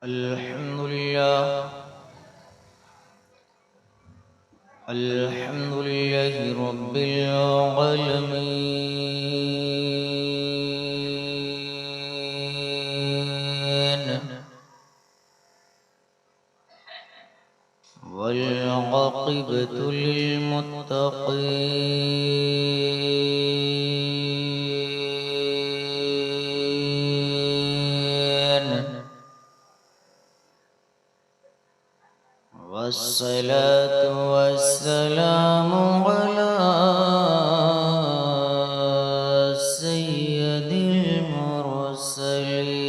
अल्हम्दुलिल्लाह रब्बिल आलमीन वल आक़िबतु लिल मुत्तक़ीन वस्सलातु वस्सलामु अला सय्यदिल मुरसलीन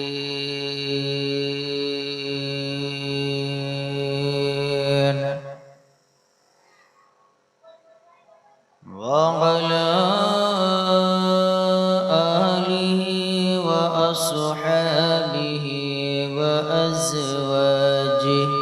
व अला आलिहि व अस्हाबिहि व अज़वाजिहि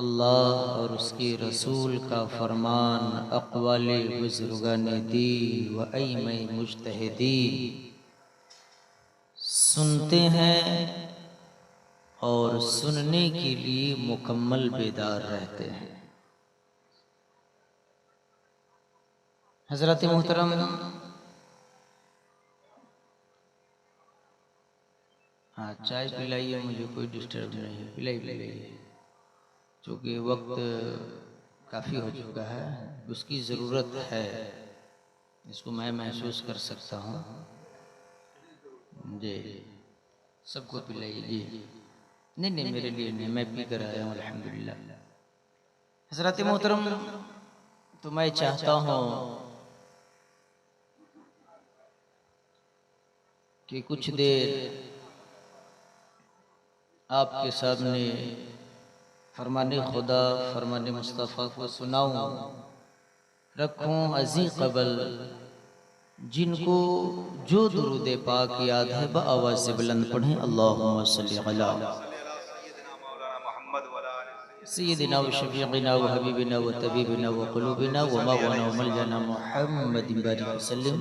अल्लाह और उसके रसूल का फरमान, अक़वाले बुज़ुर्गाने दीन व अइम्मे मुज्तहिदीन सुनते हैं और सुनने के लिए मुकम्मल बेदार रहते हैं। हज़रत मोहतरम, हाँ चाय पिलाइए, मुझे कोई डिस्टर्ब नहीं है, पिलाइए। चूँकि वक्त काफ़ी हो चुका है, उसकी ज़रूरत है, इसको मैं महसूस कर सकता हूँ जी। सबको पिलाइए जी। नहीं मेरे लिए नहीं, मैं पी कर आया हूँ अल्हम्दुलिल्लाह। हज़रत मोहतरम, तो मैं चाहता हूँ कि कुछ देर आपके सामने फरमाने खुदा, फरमाने मुस्तफ़ा को सुनाऊं, रखूं अज़ीं क़बल, जिनको जो दुरूद पाक याद है बआवाज़ से बुलंद पढ़ें। अल्लाहुम्मा सल्ली अला सय्यिदिना व शफ़ीक़िना व हबीबिना व तबीबिना व क़ुलूबिना व मौलाना व मलजना मुहम्मदिन बारिक वसल्लम।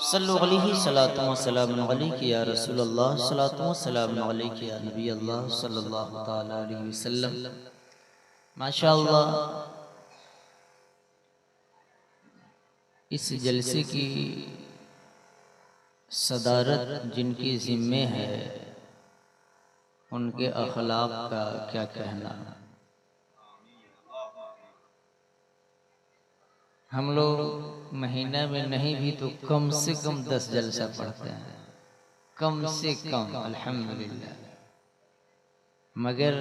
सल्लु अलैहि सलातु व सलामुन अलैका या रसूलल्लाह, सलातु व सलामुन अलैका या नबी अल्लाह सल्लल्लाहु तआला अलैहि वसल्लम। माशाअल्लाह, इस जलसे की सदारत जिनके ज़िम्मे है, उनके अखलाक का क्या कहना। हम लोग महीना में नहीं भी तो कम से कम 10 जलसा पढ़ते हैं, कम से कम अल्हम्दुलिल्लाह। मगर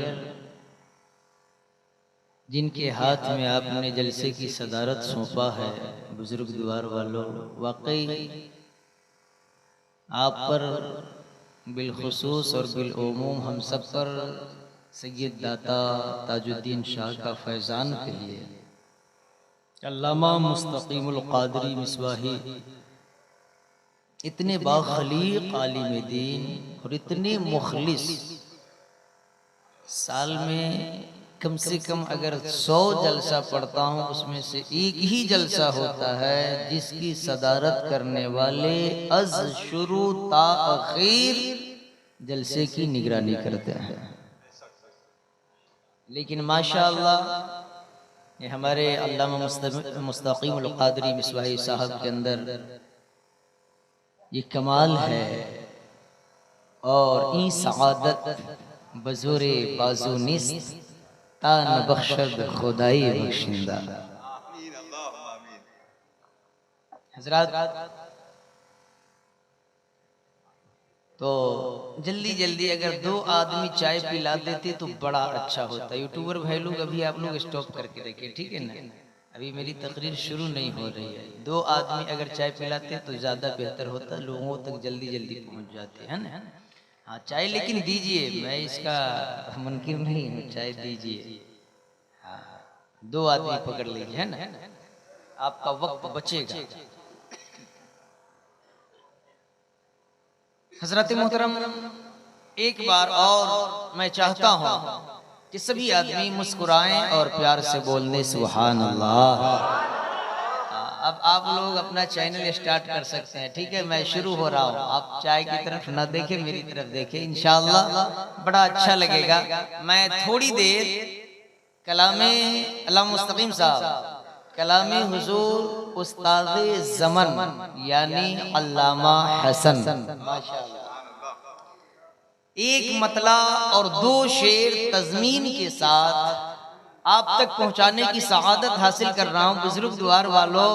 जिनके हाथ में आपने जलसे की सदारत सौंपा है, बुजुर्ग द्वार वालों, वाकई आप पर बिलखुसूस और बिलउमूम हम सब पर सैयद दाता ताजुद्दीन शाह का फैज़ान कहिए, अल्लामा मुस्तक़ीमुल क़ादरी मिसबाही इतने बाखलीक आलिम दीन और इतने मुखलिस, साल में कम से कम अगर 100 जलसा पढ़ता हूँ, उसमें से एक ही जलसा होता है जिसकी सदारत करने वाले अज शुरू ता आखिर जलसे की निगरानी करते हैं। लेकिन माशाअल्लाह, ये हमारे अल्लामा मुस्तक़ीमुल क़ादरी मिसबाही साहब के अंदर ये कमाल है। और ई सआदत बज़ोरे बाजू निस्त तान बख्शद खुदाई बख्शिंदा। हज़रात, तो जल्दी जल्दी अगर 2 आदमी चाय पिला देते तो बड़ा अच्छा होता। यूट्यूबर भाई लोग, अभी आप लोग स्टॉप करके रखिए, ठीक है ना, अभी मेरी तकरीर शुरू नहीं हो रही है। 2 आदमी अगर चाय पिलाते तो ज़्यादा बेहतर होता, लोगों तक जल्दी जल्दी पहुंच जाते हैं ना। हाँ चाय लेकिन दीजिए, मैं इसका मुनकिर नहीं हूँ, चाय दीजिए। हाँ 2 आदमी पकड़ लीजिए, है ना, आपका वक्त बचेगा। हज़रत मोहतरम, एक बार और मैं चाहता हूँ कि सभी आदमी मुस्कुराएं और प्यार से बोलने सुभान अल्लाह। अब आप लोग अपना चैनल स्टार्ट कर सकते हैं, ठीक है, मैं शुरू हो रहा हूँ। आप चाय की तरफ ना देखें, मेरी तरफ देखें, इंशाअल्लाह बड़ा अच्छा लगेगा। मैं थोड़ी देर कलामे अल्लामा मुस्तकीम साहब, कलामे हुजूर उस्ताद ज़मन यानी अल्लामा हसन, एक मतला और 2 शेर तज़मीन के साथ आप तक पहुंचाने की सआदत हासिल कर रहा हूं। बुजुर्ग द्वार वालों,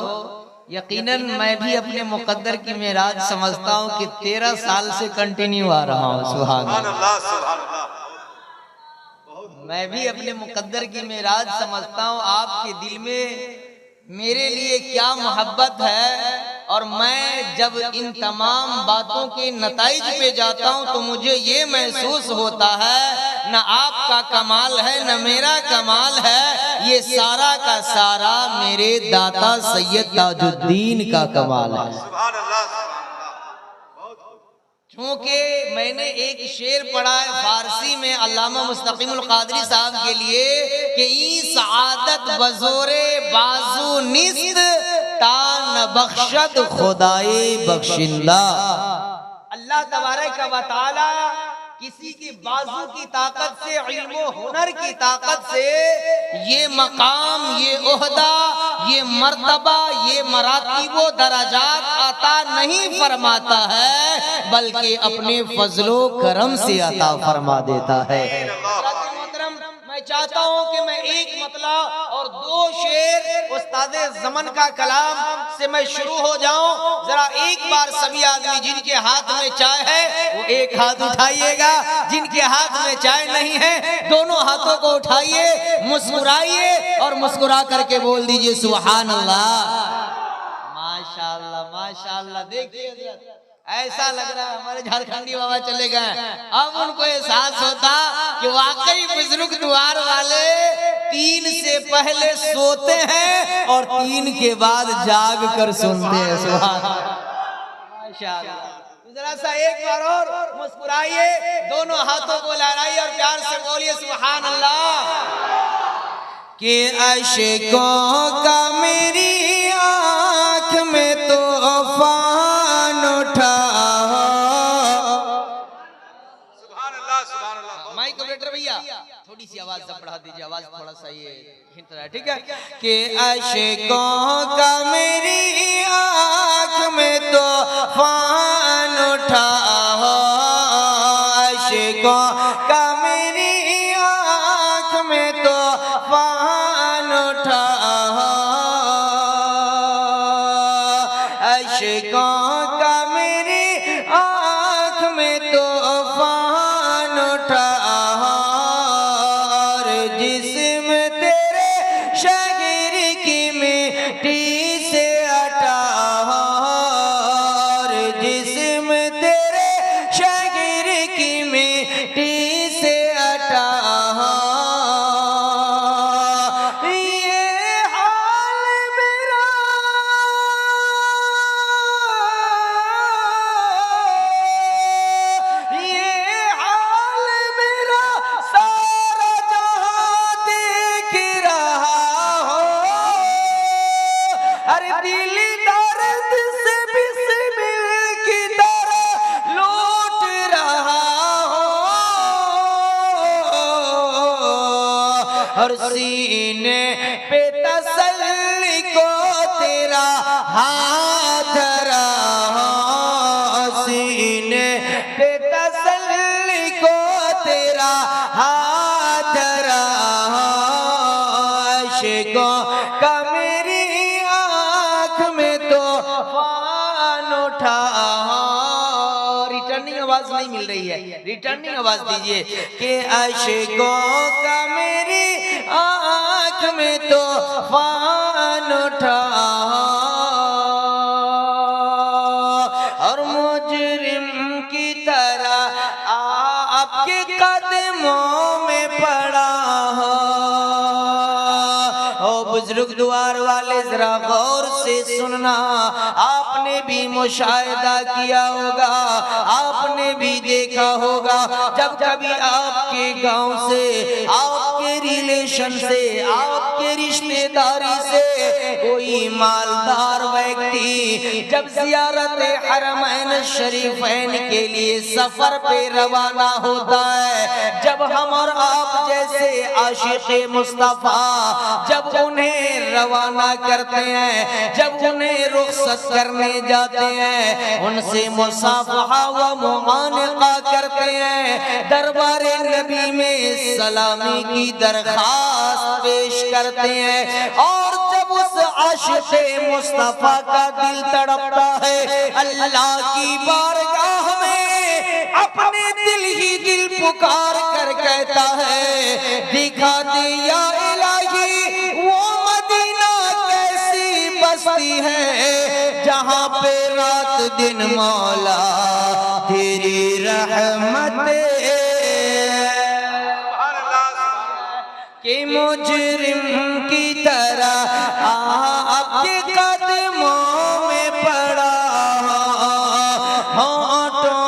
यकीनन मैं भी अपने मुकद्दर की मेराज समझता हूं कि 13 साल से कंटिन्यू आ रहा हूं। सुभान अल्लाह, सुभान अल्लाह। मैं भी अपने मुकद्दर की मेराज समझता हूं। आपके दिल में मेरे लिए क्या मोहब्बत है, और मैं जब इन तमाम बातों के नताइज पे जाता हूं तो मुझे ये महसूस होता है न आपका कमाल है न मेरा कमाल है, ये सारा का सारा मेरे दाता सैयद ताजुद्दीन का कमाल है। क्योंकि मैंने एक शेर पढ़ा है फारसी में अल्लामा मुस्तकीमुल कादरी साहब के लिए कि ई सआदत बजोरे बाजू निस्त तान बख्शत खुदाए बख्शिंदा। अल्लाह तबारक व तआला किसी की बाजू की ताकत से, इल्म हुनर की ताकत से ये मकाम, ये ओहदा, ये मर्तबा, ये मरातिबो दराजात अता नहीं फरमाता है, बल्कि अपने फजलो करम से अता फरमा देता है। मैं चाहता हूं कि मैं एक मतला और दो शेर उस्ताद ज़मन का कलाम से मैं शुरू हो जाऊं। जरा एक बार सभी आदमी जिनके हाथ में चाय है वो एक हाथ उठाइएगा, जिनके हाथ में चाय नहीं है दोनों हाथों को उठाइए, मुस्कुराइए और मुस्कुरा करके बोल दीजिए सुभान अल्लाह। माशाअल्लाह माशाअल्लाह। देखिए ऐसा लग रहा है हमारे झारखंडी बाबा चले गए, अब उनको एहसास होता कि वाकई बुजुर्ग द्वार वाले 3 से पहले सोते हैं और 3 के बाद जाग कर सुनते हैं। सुभान माशाअल्लाह। जरा सा एक बार और मुस्कुराइए, दोनों हाथों को लहराइए और प्यार से बोलिए सुभान अल्लाह। कि अशकों का मेरी आँख में तो तूफान उठा। माइक ऑपरेटर भैया थोड़ी सी आवाज बढ़ा दीजिए, आवाज थोड़ा सा ये हिंट रहा है, ठीक है। कि अशकों का मेरी आँख में तो तूफान उठा हो, अशकों का मेरी आँख में तो तूफान उठा हो, अशकों का मेरी आँख में तो तूफान उठा और जिस्म तेरे शहर की मिट्टी से हटा और जिस्म तेरे शहर की मिट्टी से हटा। और सीने पे तसल्ली को तेरा हाथ धरा, सीने पे तसल्ली को तेरा हाथ धरा, अशकों का मेरी आँख में तो तूफान उठा। रिटर्निंग आवाज नहीं मिल रही है, रिटर्निंग आवाज दीजिए। कि अशकों का मेरी आँख में तो तूफान उठा और मुजरिम की तरह आपके कदमों में पड़ा हो। ओ बुजुर्ग द्वार वाले जरा गौर से सुनना, आपने भी मुशाहिदा किया होगा, आपने भी देखा होगा जब कभी आपके गांव से, आपके रिलेशन से, आपके रिश्तेदारी से कोई मालदार व्यक्ति जब ज़ियारत हरमैन शरीफैन के लिए सफर पे रवाना होता है, जब हम और आप जैसे आशिक़े मुस्तफा जब उन्हें रवाना करते हैं, जब उन्हें रुखसत करने जाते हैं, उनसे मुसाफहा व मुआनका करते हैं, दरबारे नबी में सलामी की दरखास्त पेश करते हैं, और जब उस आशिक़े मुस्तफा का दिल तड़पता है अल्लाह की बारगाह में, अपने दिल ही दिल पुकार कर कहता है दिखा दे या इलाही वो मदीना कैसी बस्ती है जहाँ पे रात दिन मौला तेरी रहमत कि मुजरिम की तरह आपके कदमों में पड़ा, होठों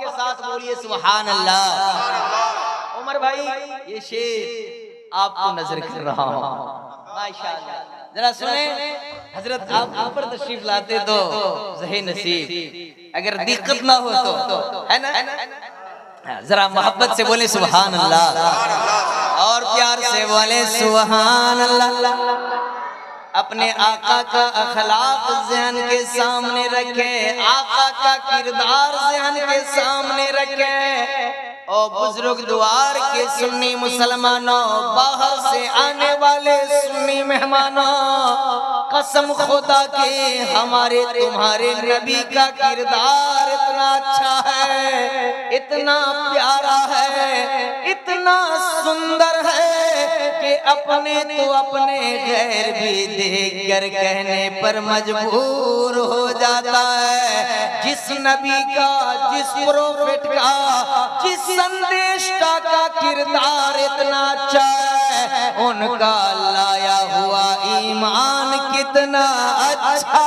के साथ बोलिए सुभान अल्लाह। उमर भाई ये शेर आपको नजर कर रहा हूँ, माशाअल्लाह। जरा सुने, हजरत आप ऊपर तशरीफ लाते तो ज़हे नसीब, अगर दिक्कत ना हो तो, है ना। जरा मोहब्बत से बोले सुभान अल्लाह और प्यार से बोले सुभान अल्लाह। अपने आका का अखलाक ज़हन के सामने रखे, आका का किरदार ज़हन के सामने रखे। और बुजुर्ग द्वार के सुन्नी मुसलमानों, बाहर से आने वाले सुन्नी मेहमानों, कसम खुदा के हमारे तुम्हारे नबी का किरदार इतना अच्छा है, इतना प्यारा है, इतना सुंदर है कि अपने तो अपने गैर भी देख कर कहने पर मजबूर हो जाता है। जिस नबी का, जिस प्रोफेट का, जिस संदेशता का किरदार इतना अच्छा है, उनका लाया हुआ ईमान कितना अच्छा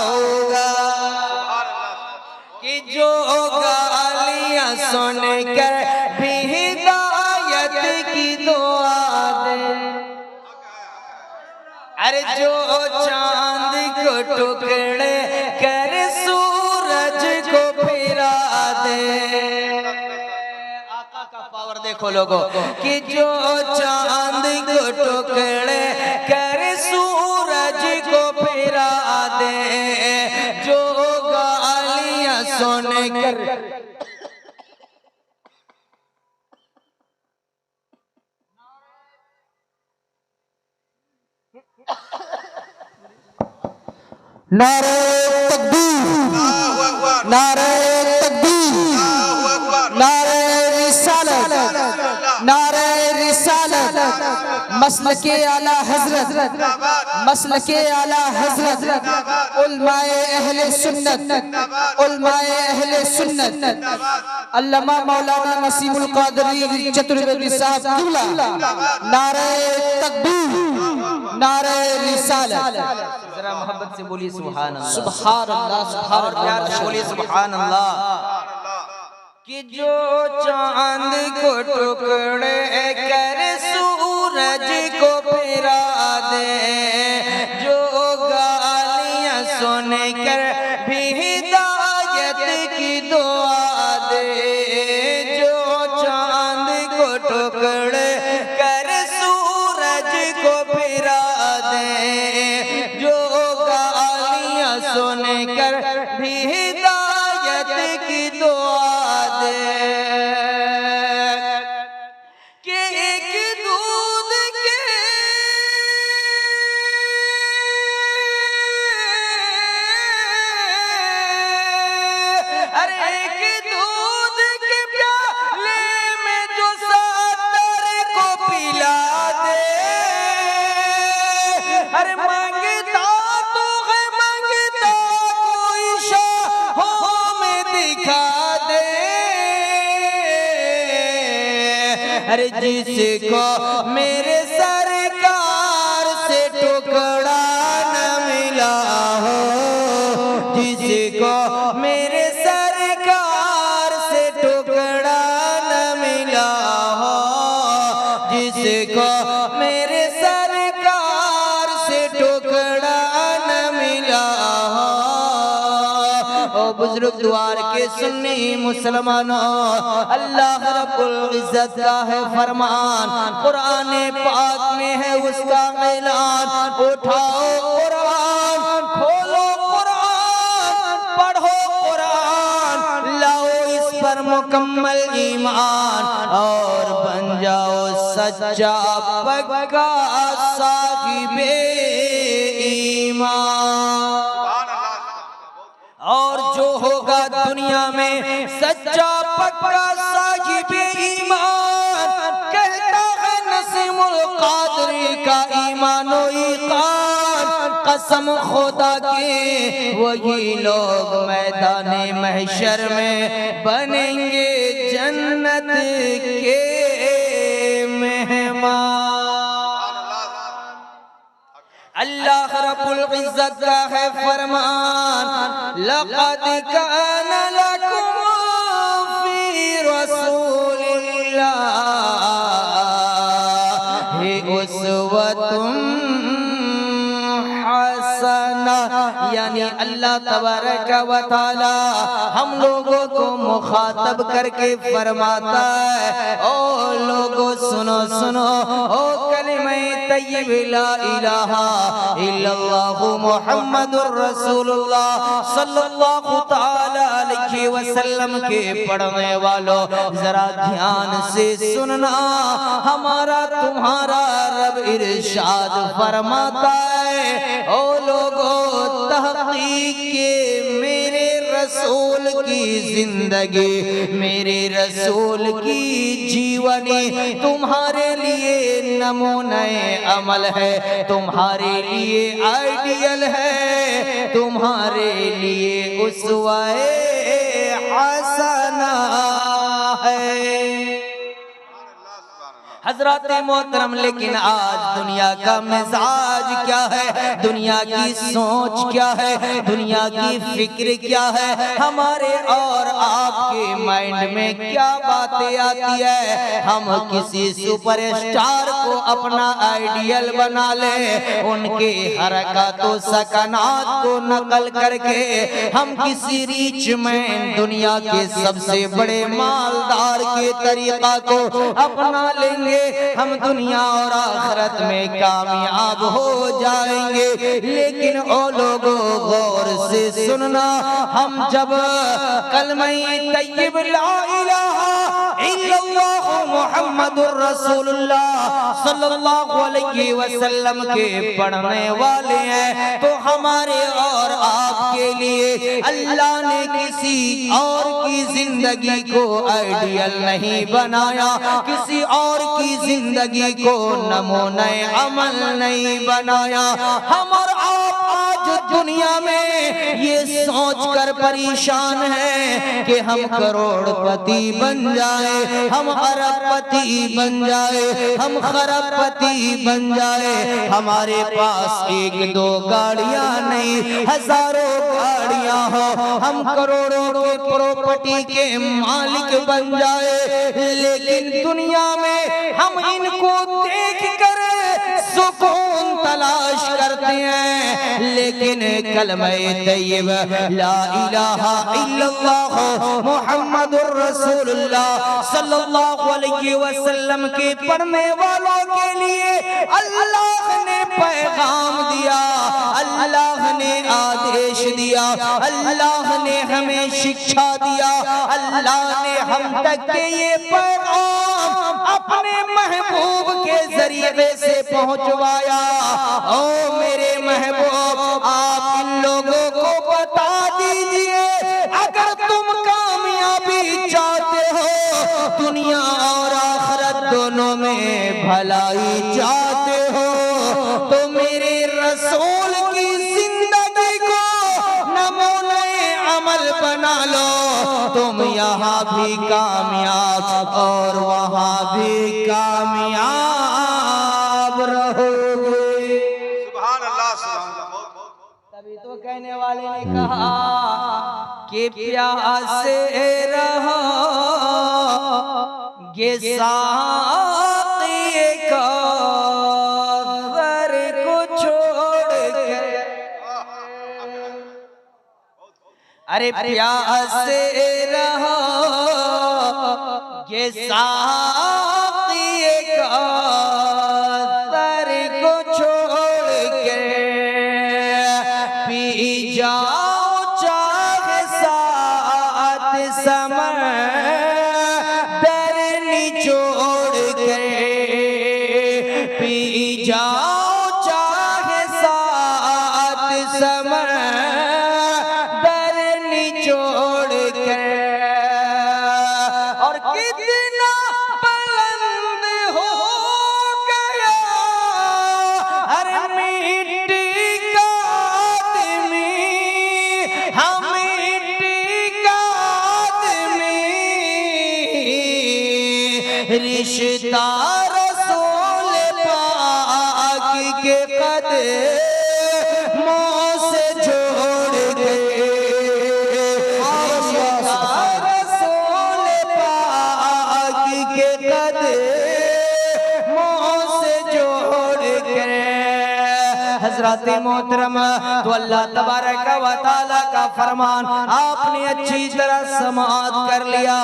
होगा कि जो गालियां सुन कर भी हिदायत की दुआ दे। अरे जो चांद को टुकड़े कर सूरज को फिरा दे। आका का पावर देखो लोगों, कि जो चांद को टुकड़े कर सूरज को फिरा दे, जो गालियां सुन कर नारे तकबीर, नारे तकबीर, नारे रिसालत, नारे रिसालत, मसलके आला हजरत, मसलके आला हजरत, उलमाए अहले सुन्नत, उलमाए अहले सुन्नत, अल्लामा मौलाना नसीमुल कादरी चतुर्वेदी साहब किबला। नारे तकबीर, नारे रिसालत। जरा मोहब्बत से बोलिए सुभान अल्लाह, सुभान अल्लाह, सुभान और प्यार से बोलिए सुभान अल्लाह। कि जो चांद को टुकड़े कर सूरज को फिरा दे, जो गालियां सुन कर भी हिदायत की दुआ दे, जो चांद को टुकड़े कर सूरज को फिरा दे, जो गालियां सुन कर भी हिदायत की दुआ दे। कि एक दूध के अरे एक दूध के प्याले में जो सातर को पिला दे, अरे मांगता तो है, मांगता कोई शाहों में दिखा दे। अरे जिसको मेरे सरकार से टुकड़ा न मिला हो, जिसको मेरे सरकार से टुकड़ा न मिला हो, जिसको मेरे सरकार से टुकड़ा न मिला हो। ओ बुजुर्ग द्वार के सुन्नी मुसलमानों, अल्लाह रब्बुल इज्जत का है फरमान, कुरान पाक में है उसका ऐलान। उठाओ कुरान, खोलो कुरान, पढ़ो कुरान, लाओ इस पर मुकम्मल ईमान और बन जाओ सच्चा पक्का साहिबे ईमान। और जो होगा दुनिया में सच्चा पक्का साहिबे ईमान, कहता है नसीमुल कादरी का ईमानो ईकान, कसम खुदा की वही लोग मैदाने महशर में बनेंगे जन्नत के मेहमान। अल्लाह रब्बुल इज्जत का है फरमान, लक़द कान लकुम उसवतुन हसना, यानी अल्लाह तबारक व तआला हम लोगों को मुखातब करके फरमाता है, ओ लोगों सुनो सुनो, ओ कलिमा तय्यब ला इलाहा इल्लल्लाहु मुहम्मदुर रसूलुल्लाह सल्लल्लाहु तआला अलैहि वसल्लम के पढ़ने वालों जरा ध्यान से सुनना। हमारा तुम्हारा रब इरशाद फरमाता है, ओ लोगों तहकीक के मेरे रसूल की जिंदगी, मेरे रसूल की जीवनी तुम्हारे लिए नमूने अमल है, तुम्हारे लिए आइडियल है, तुम्हारे लिए उसवाए हसना है। हजरत मोहतरम, लेकिन आज दुनिया का मिजाज क्या है, दुनिया की सोच क्या है, दुनिया की फिक्र क्या है, हमारे और आपके माइंड में क्या बातें आती है। हम किसी सुपरस्टार को अपना आइडियल बना ले, उनके हरकतों सकनात को नकल करके हम किसी रीच मैन दुनिया के सबसे बड़े मालदार के तरीका को अपना लेंगे, हम दुनिया और आखिरत में कामयाब हो जाएंगे। लेकिन ओ लोगों गौर से सुनना, हम जब कलमा तय्यब ला इलाहा इल्लल्लाहु मुहम्मदुर रसूलुल्लाह सल्लल्लाहु अलैहि वसल्लम के पढ़ने वाले हैं, तो हमारे और आपके लिए अल्लाह ने किसी और की जिंदगी को आइडियल नहीं बनाया, किसी और की जिंदगी को नमूने अमल नहीं बनाया। हम और आप आज दुनिया में ये सोच कर परेशान हैं कि हम करोड़पति बन जाए, हम अरबपति बन जाए, हम खरबपति बन जाए, हमारे पास एक दो गाड़ियां नहीं हजारों गाड़ियां हो, हम करोड़ों के प्रॉपर्टी के मालिक बन जाए। लेकिन दुनिया में हम इनको देख कर सुकून तलाश करते हैं, लेकिन कलमा तय्यब ला इलाहा इल्लल्लाह मुहम्मदुर रसूलुल्लाह सल्लल्लाहु अलैहि वसल्लम के पढ़ने वालों के लिए अल्लाह ने पैगाम दिया, अल्लाह ने आदेश दिया, अल्लाह ने हमें शिक्षा दिया, अल्लाह ने हम तक के ये पैगाम अपने महबूब के जरिए से पहुंचवाया। ओ मेरे महबूब, आप इन लोगों को बता दीजिए, अगर तुम कामयाबी चाहते हो, दुनिया और आखिरत दोनों में भलाई चाहते हो, तो मेरे रसूल की जिंदगी को नमूने अमल बना लो, तुम यहाँ भी कामयाब और वहाँ भी कामयाब रहोगे। सुभान अल्लाह, सुभान अल्लाह। तभी तो कहने वाले ने कहा कि प्यासे रहो ये साक़ी कौसर को छोड़ कर, अरे प्यासे रहो ये साक़ी कौसर को छोड़ के, पी जाओ चाहे साथ समंदर निचोड़ के, पी जाओ चाहे साथ समंदर निचोड़ के, और कितना बुलंद हो गया हर मिट्टी का आदमी, हम मिट्टी का आदमी, रिश्ता रसूल पाक के कदमों से जोड़ गए, रिश्ता रसूल पाक के कदमों से जोड़ हजरत मोहतरम, तो अल्लाह तबारक व तआला का फरमान आपने अच्छी तरह समाअत कर लिया।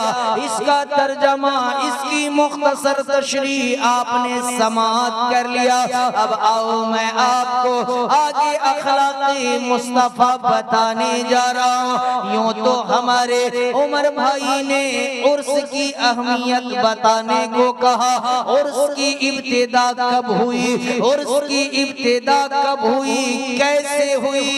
इसका तर्जमा, इसकी मुख्तसर तशरीह आपने समाअत कर लिया। अब आओ मैं आपको आगे अखलाक़ी मुस्तफ़ा बताने जा रहा हूँ। यूं तो हमारे उमर भाई ने उर्स की अहमियत बताने को कहा, उर्स की इब्तिदा कब हुई, उर्स की इब्तिदा कब हुई, कैसे हुई,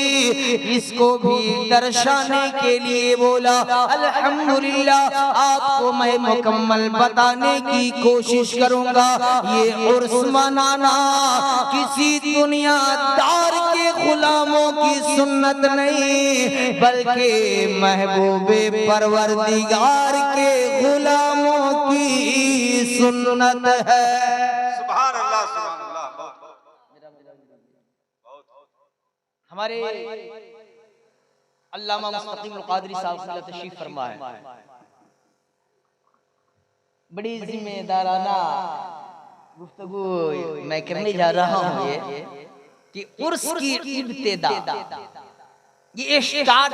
इसको भी दर्शाने के लिए बोला। अल्हम्दुलिल्लाह आपको मैं मुकम्मल बताने की कोशिश करूंगा। ये उर्स मनाना किसी दुनियादार के गुलामों की सुन्नत नहीं, बल्कि महबूबे परवरदिगार के गुलामों की सुन्नत है। सुभान अल्लाह, सुभान अल्लाह। हमारे अल्लामा मुस्तकीम क़ादरी साहब तशरीफ फरमा है। बड़ी जिम्मेदाराना गुफ्तगू मैं करने जा रहा हूँ ये कि उर्स की इब्तिदा, ये स्टार्ट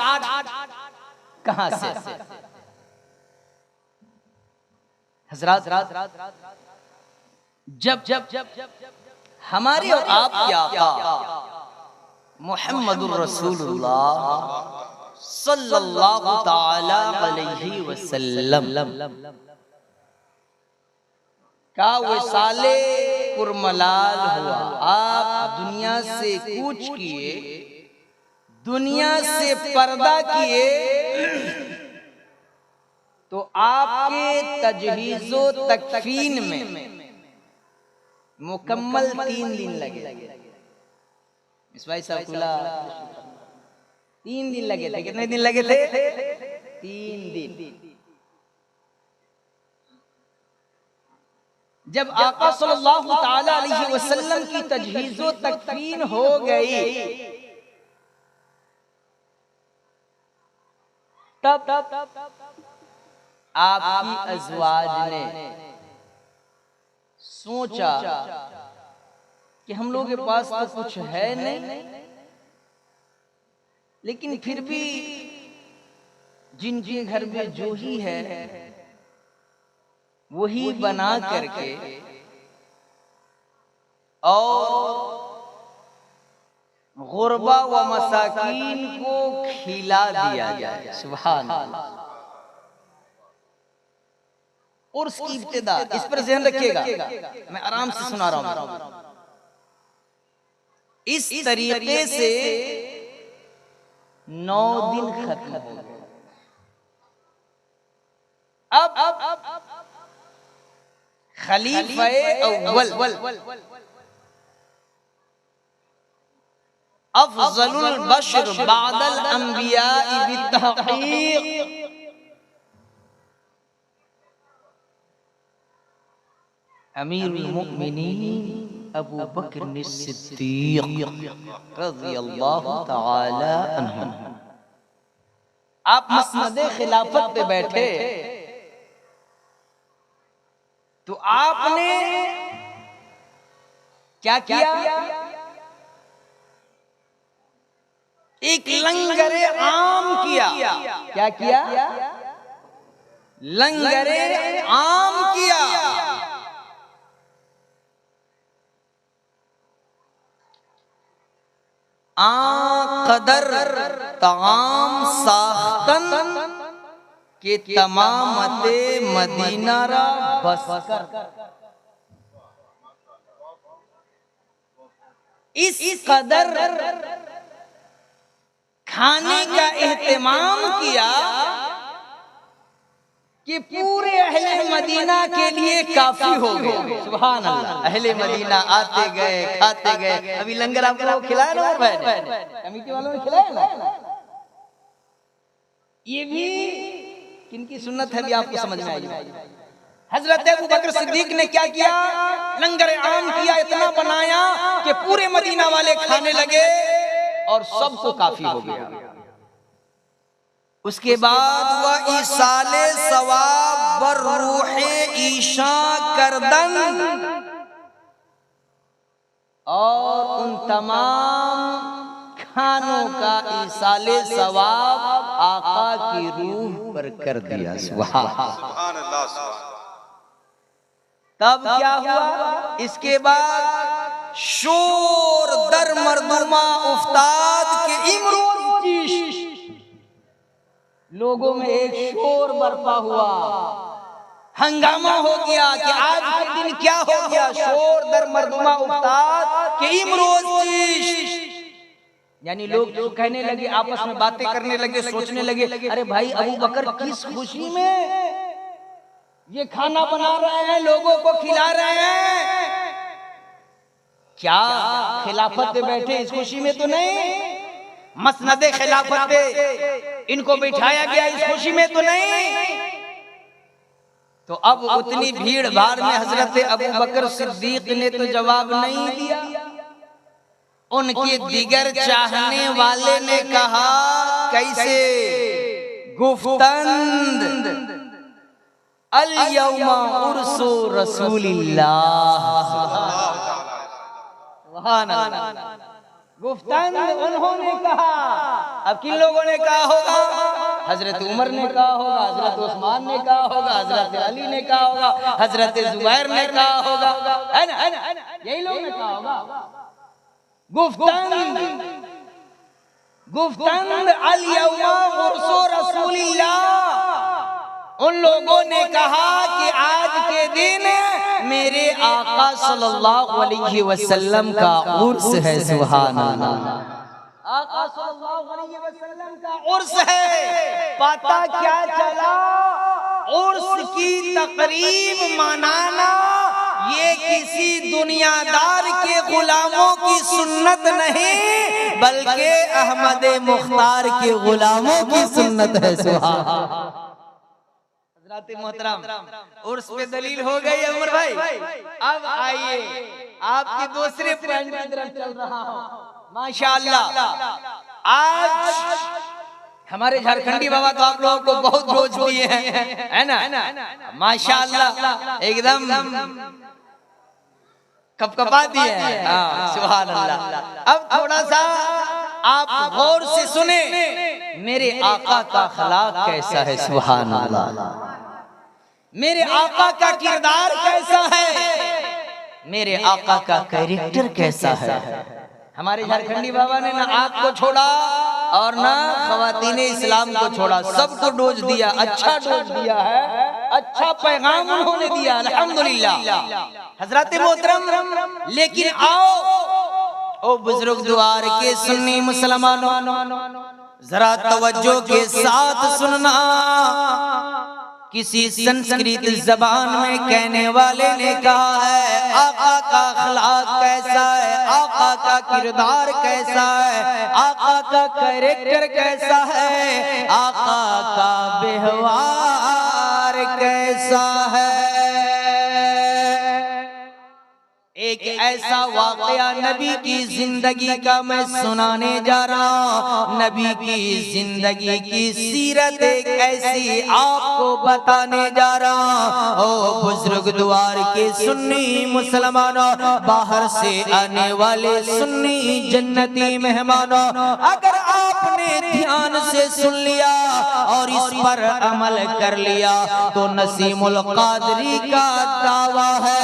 कहाँ से? हज़रात, जब हमारे और आपके आका मुहम्मदुर रसूलुल्लाह सल्लल्लाहु ताला अलैहि वसल्लम का विसाले कुरमलाल हुआ, आप दुनिया से कूच किए, दुनिया से पर्दा किए, तो आपके तजहीज़ो तकफीन में मुकम्मल 3 दिन लगे। इस भाई साहब 3 दिन लगे थे। कितने दिन लगे थे? 3 दिन। जब आका सल्लल्लाहु ताला अलैहि वसल्लम की तजहीज़ो तकफीन हो गई, तब आपकी अज़वाज ने सोचा कि हम लोगों के पास तो कुछ है नहीं, लेकिन फिर भी जिनके घर में जो ही है वही बना करके और गुरबा व मसाकीन को खिला दिया जाए। सुभान अल्लाह। और उसकी इब्तिदा, इस पर ध्यान रखिएगा, मैं आराम से सुना रहा हूं। इस तरीके से 9 दिन खत्म हो गए। अब खलीफे अव्वल अफज़लुल बशर बादल अंबिया बित्तहक़ीक़ अमीरुल मुमिनीन अबू बकर सिद्दीक़ रज़ियल्लाहु तआला अन्हु। आप मसनदे खिलाफत पे बैठे तो आपने क्या किया? एक लंगरे आम किया। क्या किया? लंगरे आम किया। कदर ताम साख्तन के तमामते मदीना रा बसकर, इस कदर खाने का एहतमाम किया कि पूरे अहले मदीना के लिए काफी हो गए। सुभान अल्लाह। अहले मदीना आते गए, खाते गए। अभी लंगर आप लोगों को खिलाया ना कमेटी वालों ने खिलाया ना। ये भी किनकी सुन्नत है भी आपको समझ में आई। हजरत अबू बकर सिद्दीक ने क्या किया? लंगर आम किया, इतना बनाया कि पूरे मदीना वाले खाने लगे और सबको काफी हो गया। उसके बाद वह ईसाले सवाब बर रूहे ईशा करदन, और उन तमाम खानों का ईसाले सवाब आका की रूह पर कर दिया। सुभान सुभान अल्लाह सुभान। तब क्या हुआ? इसके बाद शोर दर मरदुमा उस्ताद के इमरोज लोगों में एक शोर बरपा हुआ, हंगामा हो गया कि आज के दिन क्या हो गया। शोर दर मरदुमा उस्ताद के इमरोज, यानी लोग कहने लगे, आपस में बातें करने लगे, सोचने लगे, अरे भाई अबू बकर किस खुशी में ये खाना बना रहे हैं, लोगों को खिला रहे हैं, क्या खिलाफत पे बैठे इस खुशी में तो नहीं, मसनदे खिलाफत पे इनको बिठाया गया इस खुशी में तो नहीं। तो अब उतनी भीड़ भाड़ में हजरत अबू बकर सिद्दीक ने तो जवाब नहीं दिया। उनके दिगर चाहने वाले ने कहा, कैसे? गुफ्तंद अल-यौमा उर्सु रसूलिल्लाह। सुभान अल्लाह। गुफ्तंद उन्होंने कहा। अब किन लोगों ने कहा होगा? हजरत उमर ने कहा होगा, हजरत उस्मान ने कहा होगा, हजरत अली ने कहा होगा, हजरत जुबैर ने कहा होगा, है ना? यही लोग ने कहा होगा। गुफ्तंद गुफ्तंद अल-यौमा उर्सु रसूलिल्लाह। उन लोगों ने कहा कि आज के दिन मेरे आका सल्लल्लाहु अलैहि वसल्लम का उर्स है। सुभान अल्लाह। आका सल्लल्लाहु अलैहि वसल्लम का उर्स है। पता क्या चला? उर्स की तकरीब मनाना ये किसी दुनियादार के गुलामों की सुन्नत नहीं, बल्कि अहमद मुख्तार के गुलामों की सुन्नत है। सुभान मोहतरम, उर्स पे दलील हो गई उमर भाई। अब आइए आपके दूसरे पॉइंट की तरफ चल रहा हूं। माशाअल्लाह आज हमारे झारखंडी बाबा तो आप लोगों को बहुत रोज दिए हैं, है ना? माशाअल्लाह एकदम कपकपा दिए हैं। सुभान अल्लाह। अब थोड़ा सा आप गौर से सुने, मेरे आका का अखलाक कैसा है। सुभान अल्लाह। मेरे आका का किरदार कैसा है, मेरे आका का कैरेक्टर कैसा है। हमारे झारखंडी बाबा ने ना आपको छोड़ा और ना ख़वातीने इस्लाम को छोड़ा, सबको डोज दिया, अच्छा डोज दिया है, अच्छा पैगाम उन्होंने दिया। अल्हम्दुलिल्लाह हजरत मोहतरम। लेकिन आओ ओ बुजुर्ग द्वार के सुन्नी मुसलमानों, जरा तवज्जो के साथ सुनना। किसी संस्कृत जबान में कहने वाले ने कहा है, आका का अखलाक कैसा है, आका का किरदार कैसा है, आका का कैरेक्टर कैसा है, आका का व्यवहार कैसा है। एक ऐसा वाकया नबी की जिंदगी का मैं सुनाने जा रहा हूँ। नबी की जिंदगी की सीरत एक ऐसी आपको बताने जा रहा हूँ। ओ बुजुर्ग द्वार के सुन्नी मुसलमानों, बाहर से आने वाले सुन्नी जन्नती मेहमानों, अगर आपने ध्यान से सुन लिया और इस पर अमल कर लिया तो नसीमुल कादरी का दावा है,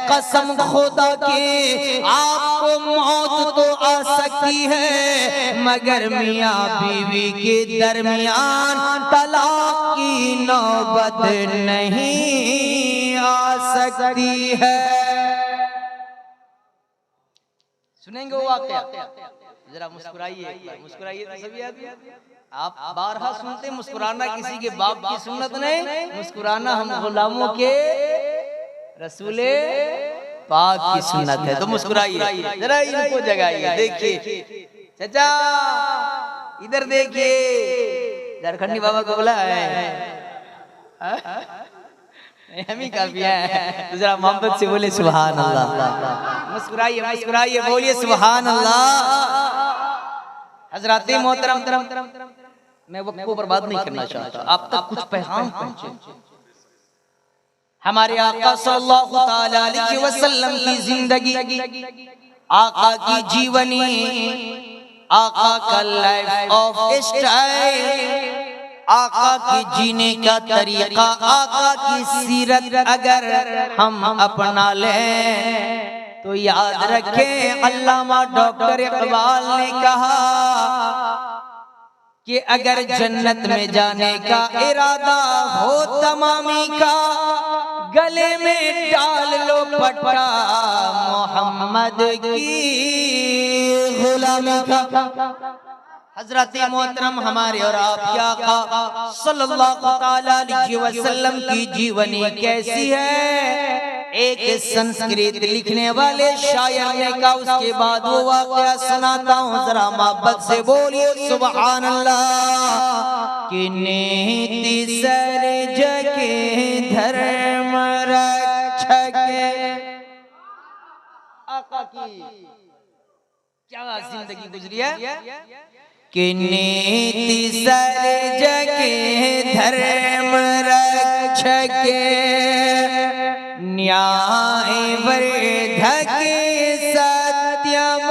कसम खुदा की आपको मौत तो आ सकती है, मगर मियाँ बीवी के दरमियान तलाक की नौबत नहीं आ सकती है। सुनेंगे वो वाकया? जरा मुस्कुराइए, मुस्कुराइए तो सभी आदमी। आप बारहा सुनते, मुस्कुराना किसी के बाप की सुन्नत नहीं, मुस्कुराना हम गुलामों के रसूले पाक की सुन्नत है। तो मुस्कुराइए, जरा इनको जगाइए। देखिए चाचा, इधर देखिए, झारखंडी बाबा को बुला है, हम ही काफी है। तो जरा मोहब्बत से बोले सुभान अल्लाह। मुस्कुराइए, मुस्कुराइए, बोलिए सुभान अल्लाह। हजरात मोहतरम, मैं वक्त को बर्बाद नहीं करना चाहता, आप तक कुछ पैगाम पहुंचे। हमारे आका सल्लल्लाहु अलैहि वसल्लम की जिंदगी आका की जीवनी, आका का लाइफ ऑफ स्टाइल, आका की जीने का तरीका, आका की सीरत अगर हम अपना लें तो याद रखें अल्लामा डॉक्टर इकबाल ने कहा कि अगर जन्नत में जाने का इरादा हो तमामी का, गले में डाल लो पट्टा मोहम्मद की गुलामी का। हजरत मोहतरम हमारे और आपके आका सल्लल्लाहु ताला अलैहि वसल्लम की जीवनी कैसी है? एक संस्कृत लिखने वाले शायर ने कहा, उसके बाद वो वाक़या सुनाता हूँ, जरा मोहब्बत से बोलिए सुभान अल्लाह। कि नीति सर्ज के धर्म रक्षक आका की क्या जिंदगी गुजरी है। कि नीति सर्ज के धर्म रक्षक, न्याय वर्धक सत्यम,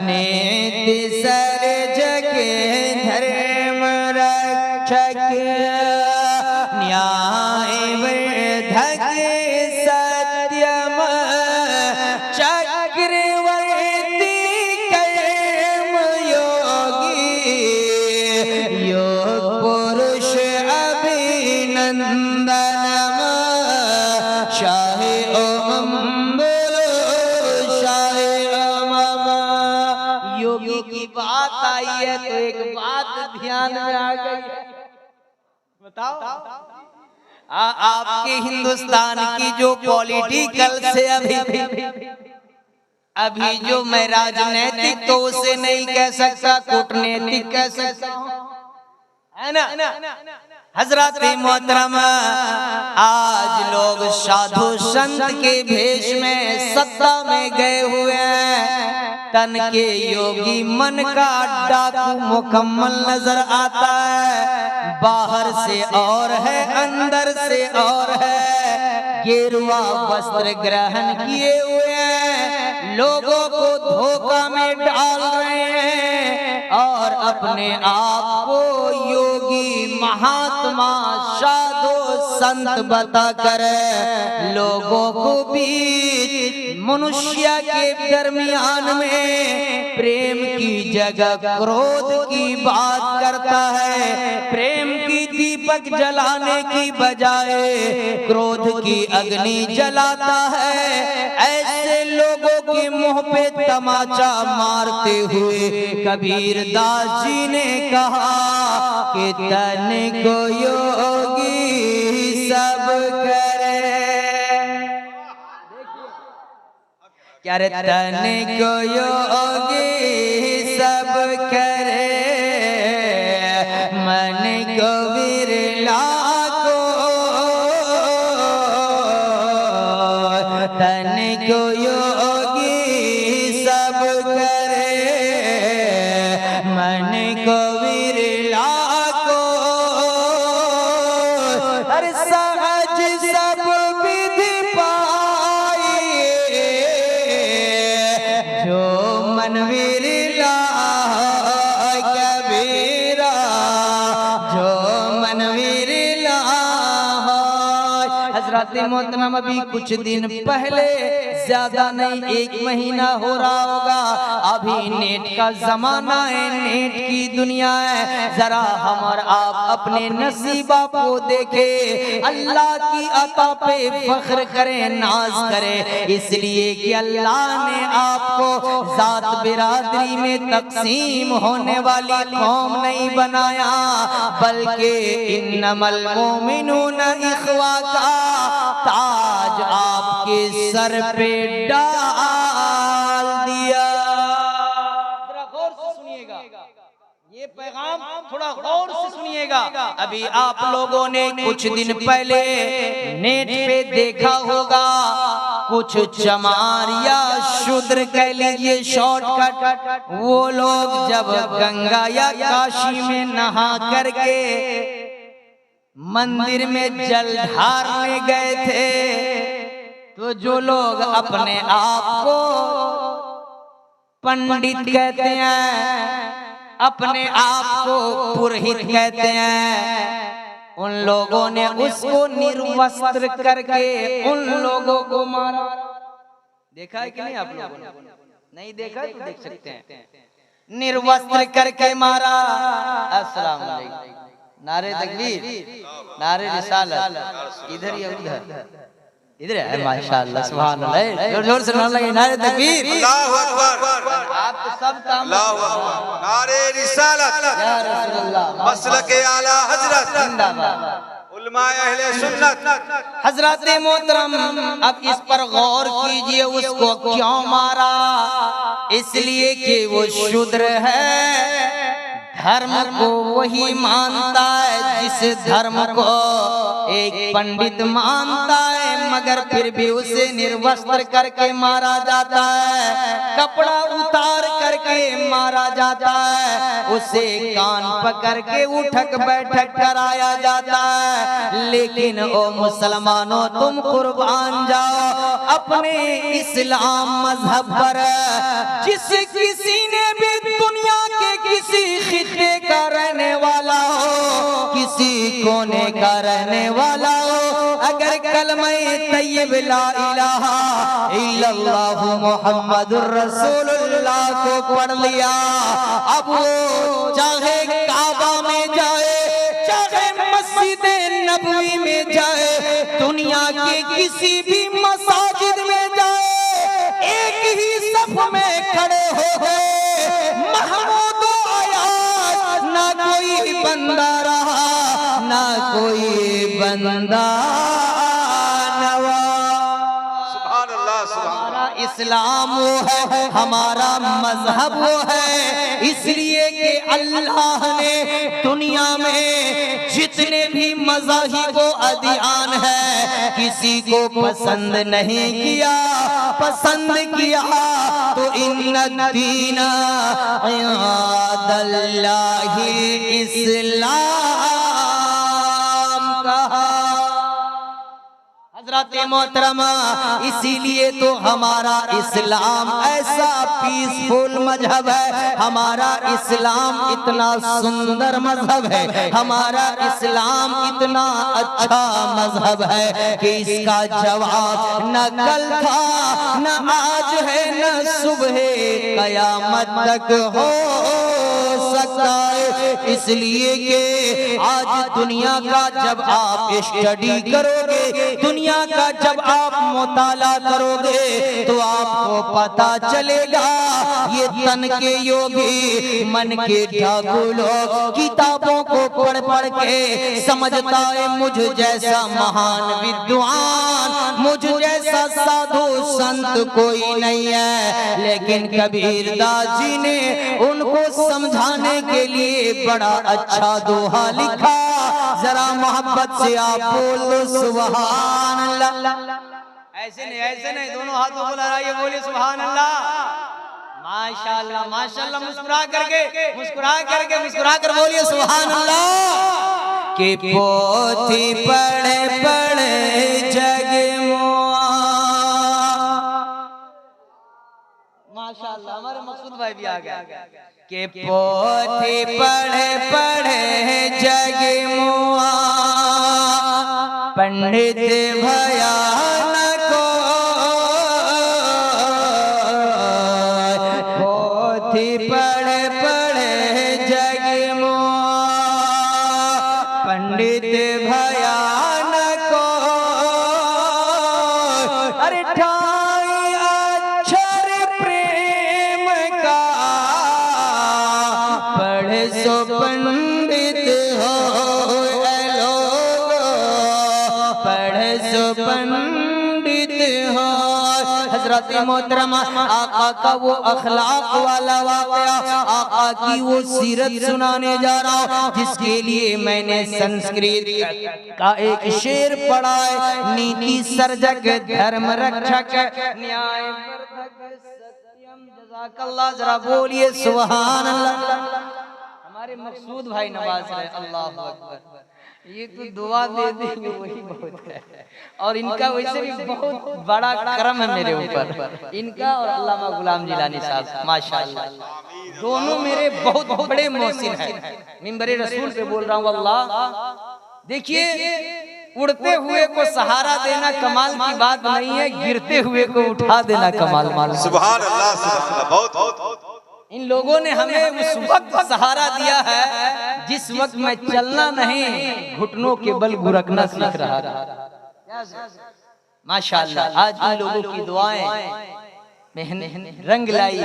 नीति सर्ज के धर्म रक्षक, न्याय वर्धक सत्यम, चक्रवर्ती कर्म योगी, योग पुरुष अभिनंदन, शाहे ओम बोलो शाहे ओम। योगी की बात आई है तो एक बात ध्यान में आ गई, बताओ आपके हिंदुस्तान की जो पॉलिटिकल से अभी जो मैं राजनैतिक तो उसे नहीं कह सकता, कूटनीतिक कह सकता हूं, है ना। हजरत मोहतरम आज लोग साधु संत के भेष में सत्ता में गए हुए हैं, तन के योगी मन का डाकू मुकम्मल नजर आता है, बाहर से और है अंदर से और है, गेरुआ वस्त्र ग्रहण किए हुए हैं, लोगों को धोखा में डाल रहे हैं और अपने आप को योगी महात्मा साधु संत बताकर लोगों को बीच मनुष्य के दरमियान में प्रेम की जगह क्रोध की बात करता है, प्रेम की दीपक जलाने की बजाय क्रोध की अग्नि जलाता है। ऐसे लोगों के मुंह पे तमाचा मारते हुए कबीर दास जी ने कहा कि तन को योगी सब करे, क्या रे तन को योगी सब करे, मन को विरला को, तन को योगी सब करे, मन को विरला को, हर सहज सब विधि पाइए, जो मन विरला कबीरा, जो मन विरला। हजरत मोहतरम अभी कुछ दिन पहले, ज्यादा नहीं 1 महीना हो रहा होगा, अभी नेट का जमाना है, नेट की दुनिया है, जरा हम और आप अपने नसीबा को देखे, अल्लाह की अता पे फख्र करें, नाज करें, इसलिए कि अल्लाह ने आपको जात बिरादरी में तकसीम होने वाली कौम नहीं बनाया, बल्कि इन्नमल मोमिनूना इख्वाता ताज आपके सर पे डाल दिया। जरा गौर से सुनिएगा, ये पैगाम थोड़ा गौर से सुनिएगा। अभी आप लोगों ने कुछ दिन पहले नेट पे देखा होगा, कुछ चमार या शूद्र कह लीजिए शॉर्टकट, वो लोग जब गंगा या काशी में नहा करके मंदिर में जल ढारने गए थे तो जो लोग अपने आप को पंडित कहते हैं, अपने आप को पुरोहित कहते हैं, उन लोगों ने उसको निर्वस्त्र करके उन लोगों को मारा। देखा है कि नहीं आप लोगों ने? नहीं देखा तो देख सकते हैं। निर्वस्त्र करके मारा। अस्सलाम वालेकुम। नारे तकबीर, नारे रिसालत, इधर या उधर? इधर है। माशाअल्लाह, सुभान अल्लाह। जोर जोर से नारे लगे, नारे तकबीर, अल्लाहु अकबर। आप तो सब काम। अल्लाहु अकबर। नारे रिसालत, या रसूलुल्लाह, मसलके आला हजरत, जिंदाबाद। उलमाए अहले सुन्नत। हजरत मोहतरम, अब इस पर गौर कीजिए, उसको क्यों मारा? इसलिए कि वो शूद्र है, धर्म को वही मानता है जिस धर्म को एक पंडित मानता है, मगर फिर भी उसे निर्वस्त्र करके मारा जाता है, कपड़ा उतार करके मारा जाता है, उसे कान पकड़ के उठक बैठक कराया जाता है। लेकिन ओ मुसलमानों, तुम कुर्बान जाओ अपने इस्लाम मजहब पर। जिस किसी ने भी दुनिया के किसी खित्ते का रहने वाला हो, किसी कोने का रहने वाला हो, अगर कलमे तैयब ला इलाहा इल्लल्लाह मुहम्मदुर रसूलुल्लाह को पढ़ लिया, अब वो चाहे काबा में जाए, चाहे मस्जिद नबवी में जाए, दुनिया के किसी भी मसाजिद में जाए, एक ही सफ में खड़े हो गए, महमूद आया, ना कोई बंदा रहा, ना कोई बंदा नवा। सुभान अल्लाह, सुभान हमारा इस्लाम वो है, हमारा मजहब वो है, इसलिए कि अल्लाह ने दुनिया में जितने भी मज़ाहिब व अदियान है, किसी को पसंद नहीं किया, पसंद किया तो इन्ना दीना इंदल्लाहि इस्लाम कहा। हजरत मोहतरमा, इसीलिए तो हमारा इस्लाम ऐसा पीसफुल मजहब है, हमारा इस्लाम इतना सुंदर मजहब है, हमारा इस्लाम इतना अच्छा मजहब है कि इसका जवाब न कल था, न आज है, न सुबह कयामत तक हो सकता है। इसलिए कि आज दुनिया का जब आप स्टडी करोगे, दुनिया का जब आप मुताला करोगे, तो आपको पता चलेगा ये तन के योगी, मन के ठाकु लोग किताबों को पढ़ पढ़ के समझता है मुझ जैसा महान विद्वान, मुझ जैसा साधु संत कोई नहीं है। लेकिन कबीर दास जी ने उनको समझाने के लिए बड़ा अच्छा दोहा लिखा, जरा मोहब्बत से आप बोल दो सुभान अल्लाह। ऐसे नहीं, दोनों हाथों को लहराइए, बोलिए सुभान अल्लाह। माशाअल्लाह, माशाअल्लाह। मुस्कुरा कर बोलिए सुभान अल्लाह। कि पोथी पढ़े पढ़े जग मुआ। माशाअल्लाह, हमारे मकसूद भाई भी आ गया। के पोथी पढ़े पढ़े जग मुआ, पंडित भया न को, पोथी पढ़े पढ़े जग मुआ, पंडित भया न को। अरे ठाई अक्षर प्रेम का, पढ़े सो पंडित हो लोग, पढ़े सो पंडित हो। हजरत मोहतरमा आका का वो अखलाक वाला वाक़या, आका की वो सीरत सुनाने जा रहा हूँ, जिसके लिए मैंने संस्कृत का एक शेर पढ़ा है। नीति सर्जक, धर्म रक्षक, न्याय वर्धक, सत्यम जज़ाकल्लाह। जरा बोलिए सुभान अल्लाह। हमारे मकसूद भाई नवाज रहे, अल्लाह अकबर। ये तो दुआ दे देंगे वही बहुत है। और इनका वैसे भी बहुत बड़ा करम है मेरे ऊपर, इनका और अल्लामा गुलाम जिलानी साहब माशाअल्लाह, दोनों मेरे बहुत बड़े मोहसिन हैं। मिंबरे रसूल पे बोल रहा हूँ अल्लाह। देखिए उड़ते हुए को सहारा देना कमाल की बात नहीं है, गिरते हुए को उठा देना कमाल। सुभान अल्लाह, सुभान अल्लाह। बहुत इन लोगों ने हमें उस वक्त सहारा दिया है जिस वक्त मैं चलना नहीं, घुटनों के बल गुरकना सीख रहा था। माशाअल्लाह, आज इन लोगों की दुआएं रंग लाई।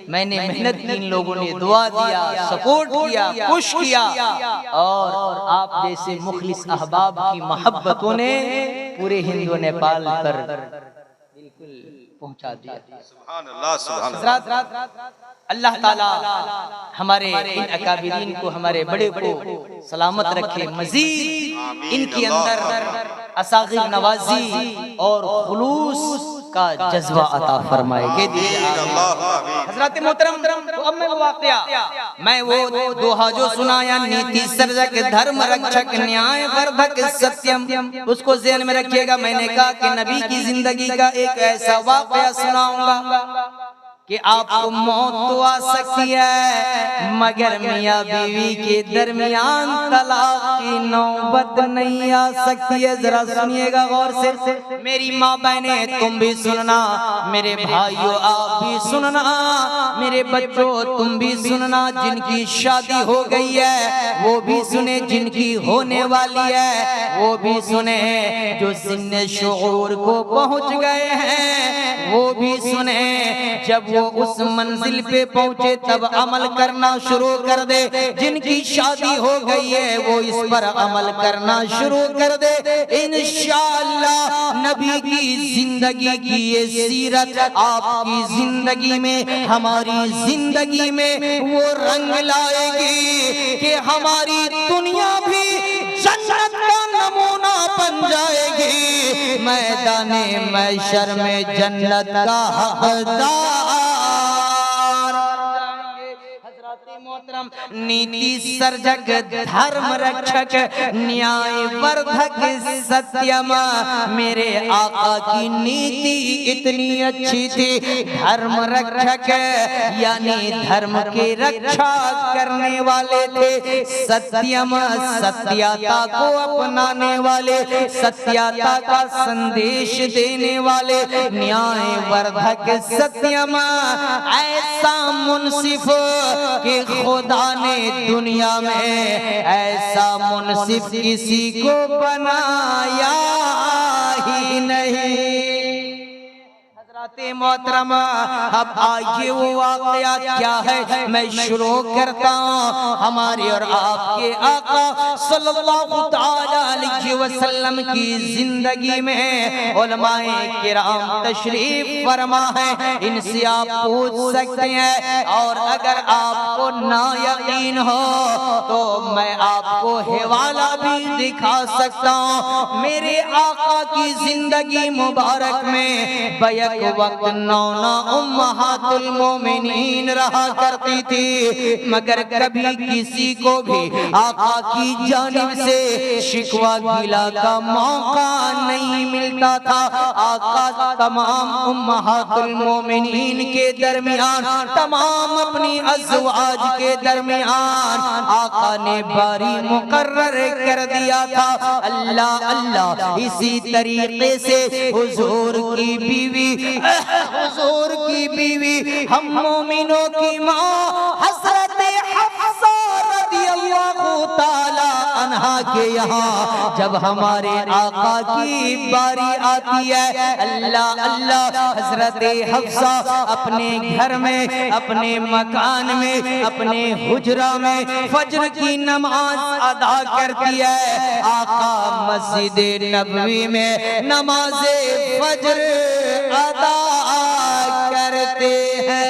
मैंने मेहनत की, इन लोगों ने दुआ दिया, सपोर्ट किया, पुश किया, और आप जैसे मुखलिस अहबाब की मोहब्बतों ने पूरे हिंदू नेपाल पर बिल्कुल पहुंचा दिया। सुभान अल्लाह, सुभान अल्लाह। अल्लाह ताला हमारे इन अकाबिरीन को, हमारे बड़े को सलामत रखे, मजीद इनके अंदर असागिर नवाजी और खुलूस का जज्बा अता फरमाएंगे। हज़रत मोहतरम, तो अब मैं वो वाक़या, मैं वो दोहा जो सुनाया, नीति सर्जक धर्म रक्षक न्याय वर्धक सत्यम, उसको ज़हन में रखिएगा। मैंने कहा कि नबी की जिंदगी का एक ऐसा वाक़या सुनाऊंगा कि आपको मौत तो आ सकती है, मगर मियाँ बीवी के दरमियान तलाक की नौबत नहीं आ सकती है। जरा सुनिएगा गौर से, मेरी माँ बहने तुम भी सुनना, मेरे भाइयों आप भी सुनना, मेरे बच्चों तुम भी सुनना, जिनकी शादी हो गई है वो भी सुने, जिनकी होने वाली है वो भी सुने, जो सिन्ने शऊर को पहुँच गए हैं वो भी सुने। जब वो उस मंजिल पे पहुंचे तब अमल करना शुरू कर दे, जिनकी शादी हो गई है वो इस पर अमल करना शुरू कर दे। इंशाअल्लाह नबी की जिंदगी की ये सीरत आपकी जिंदगी में, हमारी जिंदगी में वो रंग लाएगी कि हमारी दुनिया भी जन्नत का नमूना बन जाएगी, मैदाने महशर में जन्नत का हकदार। नीति सर्जक धर्म रक्षक न्याय वर्धक सत्यम, मेरे आका की नीति इतनी अच्छी थी। धर्म रक्षक यानी धर्म की रक्षा करने वाले थे, सत्यम सत्यता को अपनाने वाले, सत्यता का संदेश देने वाले, न्याय वर्धक सत्यम, ऐसा मुनसिफ कि खुदा ने दुनिया में ऐसा मुनसिफ किसी को बनाया ही नहीं। मोहतरमा, अब आइए वो वाक़या क्या है मैं शुरू करता हूँ। हमारे और आपके आका सल्लल्लाहु तआला अलैहि वसल्लम की जिंदगी में उलमाए किराम तशरीफ फरमा है, इनसे आप पूछ सकते हैं, और अगर आपको ना यकीन हो तो मैं आपको हवाला भी दिखा सकता हूँ। मेरे आका की जिंदगी मुबारक में बैक वक्त नौना उम्महातुल मोमिनीन रहा करती थी, मगर कभी किसी को भी आका की जानिब से शिकवा गिला का मौका नहीं मिलता था। आका तमाम उम्महातुल मोमिनीन के दरमियान, तमाम अपनी अज़वाज के दरमियान आका ने बारी मुकर्रर कर दिया था। अल्लाह अल्लाह, इसी तरीके से हुजूर की बीवी, हुजूर की बीवी, हम मोमिनों की माँ हज़रत हफ्सा रज़ियल्लाहु ताला अन्हा के यहाँ जब हमारे आका की बारी आती है, अल्लाह अल्लाह, हज़रत हफ्सा अपने घर में, अपने मकान में, अपने हुजरा में फज्र की नमाज अदा करती है। आका मस्जिद नबवी में नमाज फज्र अदा करते हैं।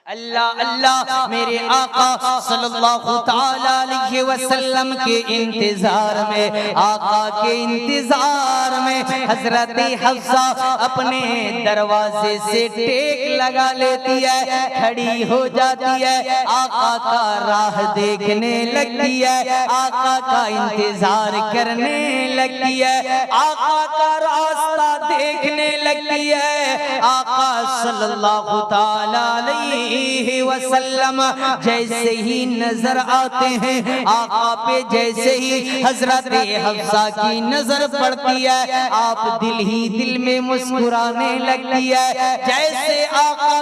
अल्लाह अल्लाह, मेरे आका सल्लल्लाहु तआला अलैहि वसल्लम के इंतजार में, आका के इंतजार में हज़रत हफ्सा अपने दरवाजे से टेक लगा लेती है, खड़ी हो जाती है, आका का राह देखने लगती है, आका का इंतजार करने लगती है, आका का रास्ता देखने लगती है। आका सल्लल्लाहु ताला अलैहि वसल्लम जैसे ही नजर आते हैं, आका पे जैसे ही हजरत हफ्सा की नजर पड़ती है, आप दिल ही दिल में मुस्कुराने लगती है। जैसे आका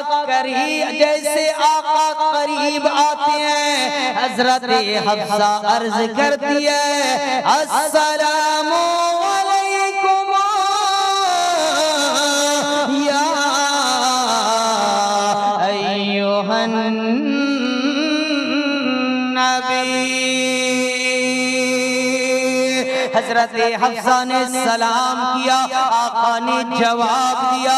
करीब आते हैं, हजरत हफ्सा अर्ज करती है, अस्सलामु अलैकुम या अय्युहन नबी। हजरत हफ्सा ने सलाम किया, आका ने जवाब दिया,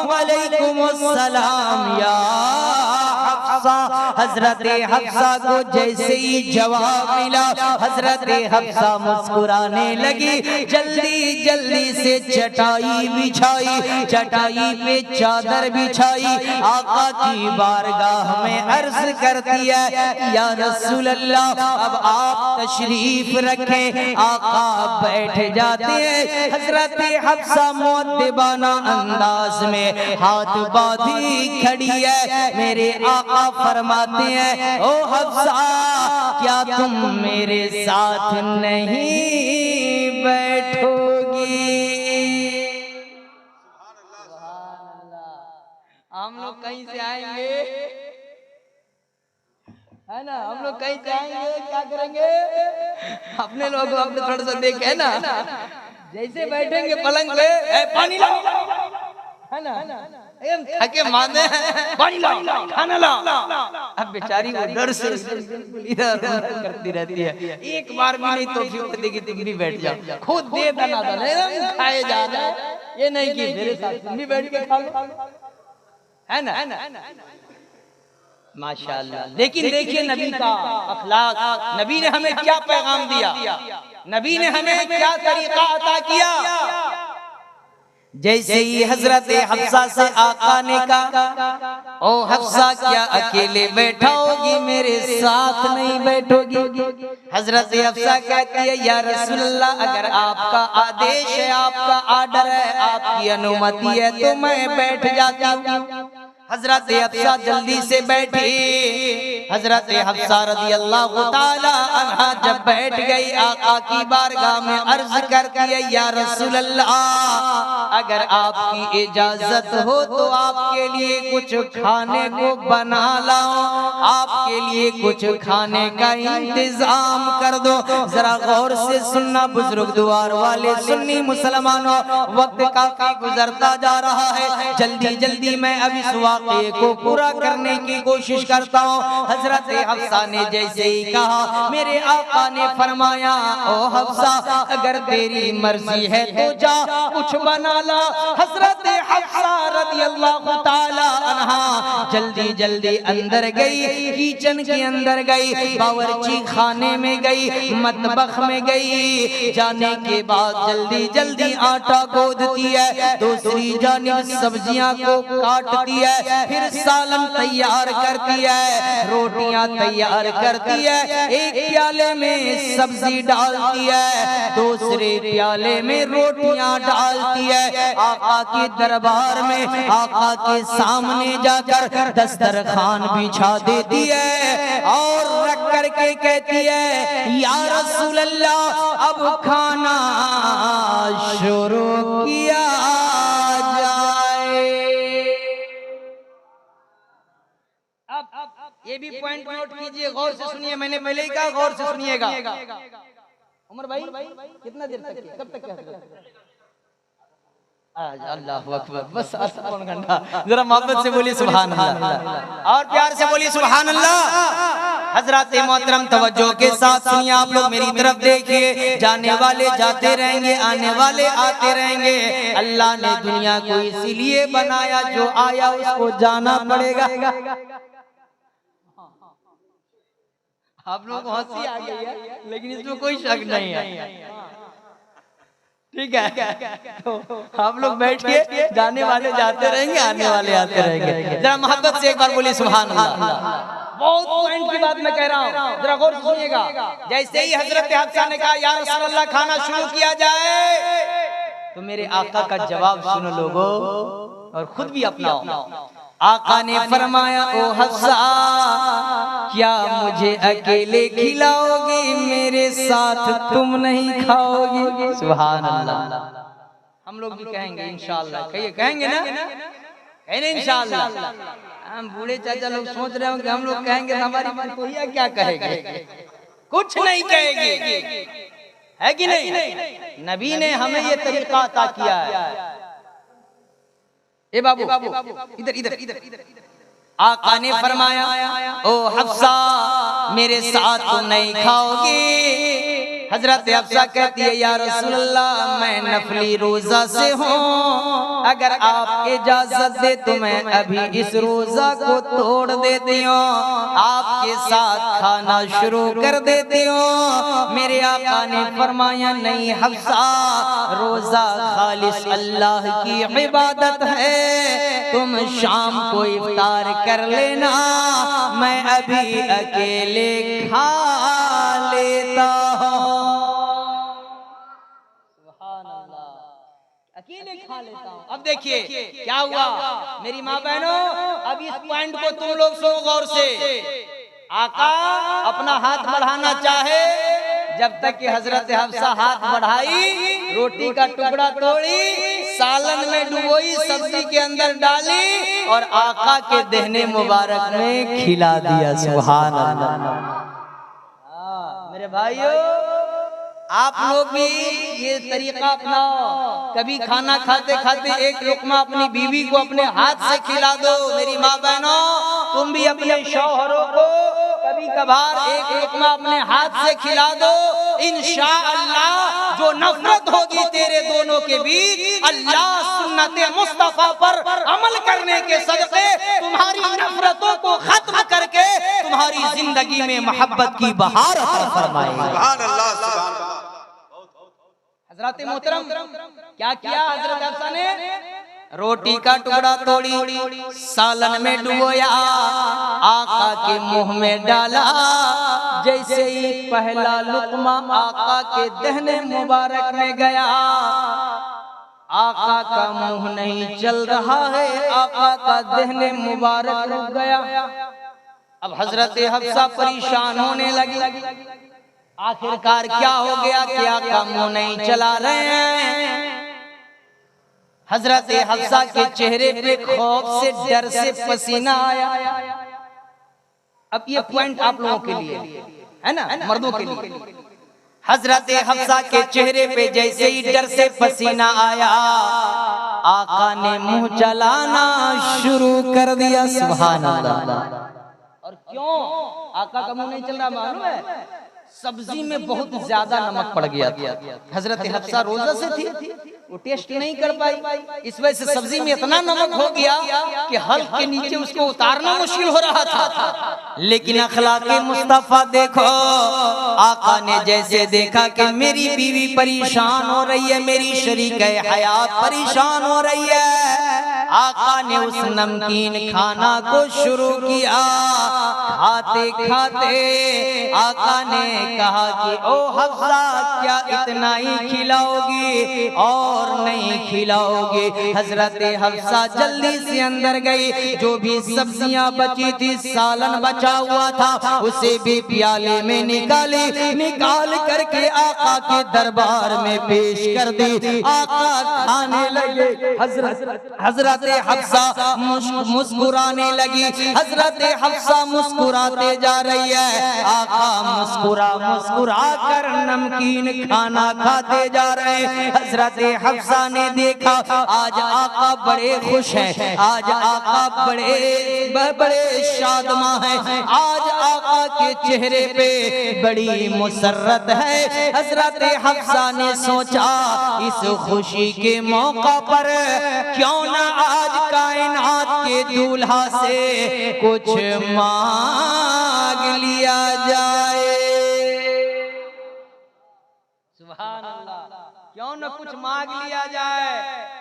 वालेकुमुस्सलाम या हफ्सा। हजरत हफ्सा को जैसे ही जवाब मिला, हजरत हफ्सा मुस्कुराने लगी, जल्दी जल्दी से चटाई बिछाई, चटाई पे चादर बिछाई, आका की बारगाह में अर्ज करती है, या रसूल अल्लाह अब आप तशरीफ रखें। आका बैठ जाते हैं। हजरत हफ्सा मुअद्दिबाना अंदाज में हाथ बांधी खड़ी है। मेरे आका फरमाते हैं, ओ हफ्सा क्या तुम मेरे साथ नहीं बैठोगी? हम लोग कहीं से आएंगे, है ना, हम लोग कहीं जाएंगे, क्या करेंगे? अपने लोग अपने थोड़ा सा देखे ना, जैसे बैठेंगे पलंग पे, पानी लाओ, है ना, थके मांदे हैं, पानी लाओ, खाना लाओ। अब बेचारी उधर से इधर करती रहती है, एक बार भी नहीं तो फिर देगी तुम भी बैठ जाओ, खुद दे दना दना खाए जा रहा है, ये नहीं कि मेरे साथ तुम भी बैठ के खा लो, है ना। माशाअल्लाह। लेकिन देखिए नबी का अखलाक, नबी ने हमें क्या पैगाम दिया, नबी ने हमें क्या तरीका अता किया। जैसे ही हजरत हफ्सा से आका ने कहा, ओ हफ्सा क्या अकेले बैठोगी, मेरे साथ नहीं बैठोगी? हजरत हफ्सा कहती है, या रसूलल्लाह अगर आपका आदेश है, आपका आर्डर है, आपकी अनुमति है तो मैं बैठ जाती हूँ। हजरत हफ्सा जल्दी से बैठी। हजरत हफ्सा रज़ी अल्लाह ताला अन्हा जब बैठ गई, आका की बारगाह में अर्ज करती है, या रसूल अल्लाह अगर आपकी इजाजत हो तो आपके लिए कुछ खाने को बना लाओ, आपके लिए कुछ खाने का इंतजाम कर दो। जरा गौर से सुनना बुजुर्ग द्वार वाले सुन्नी मुसलमानों, वक्त काफी गुजरता जा रहा है, जल्दी जल्दी मैं अब इस वाक़े को पूरा करने की कोशिश करता हूँ। हजरत हफ्सा ने जैसे ही कहा, मेरे आका ने फरमाया, ओ हफ्सा अगर तेरी मर्जी है तो जा कुछ बना ला। हजरत हफ्सा रज़ियल्लाहु ताला अन्हा जल्दी जल्दी अंदर गई, किचन के अंदर गई, बावर्ची खाने में गई, मतबख में गई। जाने के बाद जल्दी जल्दी आटा गोदती है, दूसरी जानिब सब्जियां को काटती है, फिर सालन तैयार करती है, रोटियां तैयार करती है, एक प्याले में सब्जी डालती है, दूसरे प्याले में रोटियां डालती है। आका के दरबार में आका के सामने जाकर दस्तरखान बिछा देती है और रख करके कहती है, या रसूल अल्लाह अब खाना शुरू किया जाए। अब ये भी पॉइंट नोट कीजिए, गौर से सुनिए, मैंने पहले ही कहा गौर से सुनिएगा। उमर भाई कितना देर तक, कब तक क्या अल्लाह अकबर, बस पौन घंटा। जरा मोहब्बत से बोलिए सुभान अल्लाह और प्यार से बोलिए सुभान अल्लाह। हजरत मोहतरम तवज्जो के साथ सुनिए, आप लोग मेरी तरफ देखिए। जाने वाले जाते रहेंगे, आने वाले आते रहेंगे। अल्लाह ने दुनिया को इसीलिए बनाया, जो आया उसको जाना पड़ेगा। आप लोग को हंसी आ गई है, लेकिन इसमें कोई शक नहीं है। ठीक है, तो आप लोग बैठ के, जाने वाले जाते रहेंगे, आने वाले आते रहेंगे। जरा मोहब्बत से एक बार बोलिए सुभान अल्लाह। बहुत पॉइंट की बात मैं कह रहा हूँ, जरा गौर से सुनिएगा। जैसे ही हजरत हफ्सा ने कहा या रसूल अल्लाह खाना शुरू किया जाए, तो मेरे आका का जवाब सुनो लोगों, और खुद भी अपनाओ। आका ने फरमाया ओ हफ्सा, क्या मुझे अकेले खिलाओगी, मेरे साथ तुम नहीं खाओगी? सुभान अल्लाह। हम लोग भी कहेंगे इंशाअल्लाह, कहिए, कहेंगे ना, कहेंगे इंशाअल्लाह। हम बूढ़े चाचा लोग सोच रहे हो कि हम लोग कहेंगे तो हमारी पतोहिया क्या कहेगी? कुछ नहीं कहेगी, है कि नहीं? नबी ने हमें ये तरीका अता किया है। ए बाबू, इधर इधर इधर। आका ने फरमाया ओ हफ्सा, मेरे साथ तुम नहीं खाओगी। हजरत हफ्सा कहती है या रसूल अल्लाह, मैं नफली रोजा से हूँ, अगर आप इजाजत दे तो मैं अभी इस रोजा को तोड़ देती हूँ, आपके साथ खाना शुरू कर देती हूँ। मेरे आका ने फरमाया नहीं हफ्सा, रोजा खालिस अल्लाह की इबादत है, तुम शाम को इफ्तार कर लेना, मैं अभी अकेले खा लेता हूँ। अकेले खा लेता हूँ। अब देखिए क्या हुआ मेरी माँ बहनों, अब इस पॉइंट को तुम लोग सुनो गौर से। आका अपना हाथ बढ़ाना चाहे, जब तक कि हजरत हफ्सा हाथ बढ़ाई, रोटी का टुकड़ा तोड़ी, सालन में डुबोई, सब्जी के अंदर डाली और आका के देहने मुबारक में खिला दिया। सुभान अल्लाह। मेरे भाइयों, आप लोग भी ये तरीका अपनाओ। कभी खाना खाते खाते एक लुकमा अपनी बीवी को अपने हाथ से खिला दो। मेरी माँ बहनों, तुम भी अपने शौहरों को कभी कभार एक लुकमा अपने हाथ से खिला दो। इंशाअल्लाह जो नफरत होगी तेरे दोनों के बीच, अल्लाह सुन्नते मुस्तफा पर अमल करने के सदक़े तुम्हारी नफरतों को खत्म करके तुम्हारी जिंदगी में मोहब्बत की बहार अता फरमाएगा। सुभान अल्लाह, सुभान अल्लाह। हजरत मोहतरम क्या किया हजरत हफ्सा ने? रोटी का टुकड़ा तोड़ी, सालन में डुबोया, आका के मुंह में डाला। जैसे ही पहला लुकमा आका के दहने मुबारक में गया, आका का मुंह नहीं चल रहा है, आका का दहने मुबारक रुक गया। अब हजरत हफ्सा परेशान होने लगी, आखिरकार क्या हो गया, क्या का मुंह नहीं चला रहे हैं। हजरत हफ्सा के चेहरे पे खौफ से, डर से पसीना आया। अब ये पॉइंट आप लोगों के लिए है ना, मर्दों के लिए। हजरत हफ्सा के चेहरे पे जैसे ही डर से पसीना आया, आका ने मुंह चलाना शुरू कर दिया। सुभान अल्लाह। और क्यों आका का मुंह नहीं चल रहा मालूम है? सब्जी में बहुत ज्यादा नमक पड़ गया था। हजरत हफ्सा रोजा से थी, वो टेस्ट नहीं कर पाई, इस वजह से सब्जी में इतना नमक हो गया कि हल्क के नीचे उसको उतारना मुश्किल हो रहा था। लेकिन अखलाके मुस्तफा देखो, आका ने जैसे देखा कि मेरी बीवी परेशान हो रही है, मेरी शरीके हयात परेशान हो रही है, आका ने उस नमकीन खाना को शुरू किया। खाते खाते आका ने कहा कि ओ हफ्सा, क्या इतना ही खिलाओगी और नहीं खिलाओगी? हजरत हफ्सा जल्दी से अंदर गई, जो भी सब्जियां बची थी, सालन बचा हुआ था, उसे भी प्याले में निकाल करके आका के दरबार में पेश कर दी। आका खाने लगे, हजरत हफ्सा मुस्कुराने लगी, हजरत हफ्सा मुस्कुराते जा रही है, आका मुस्कुरा कर नमकीन खाना खाते जा रहे हैं। हजरत हफ्सा ने देखा आज आका बड़े खुश हैं, आज आका बड़े शादमा हैं, आज आका के चेहरे पे बड़ी मुसर्रत है। हजरत हफ्सा ने सोचा इस खुशी के मौका पर क्यों ना आज कायनात के दूल्हा से कुछ मांग लिया जाए। सुभान अल्लाह। क्यों क्यों न कुछ मांग लिया जाए।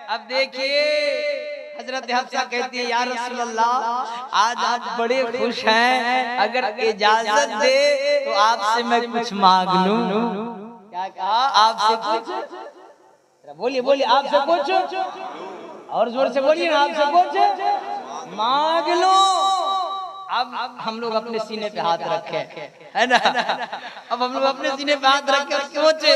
अब देखिए हजरत हफ्सा कहती है या रसूल अल्लाह आज आप बड़े खुश हैं, अगर इजाजत दे तो आपसे मैं कुछ मांग लूं। क्या कहा? आपसे कुछ, बोलिए बोलिए, आपसे कुछ, और जोर से बोलिए ना, आपसे कुछ मांग लो। अब हम लोग अपने सीने पे हाथ रखे, है ना, अब हम लोग अपने सीने पे हाथ रख कर सोचे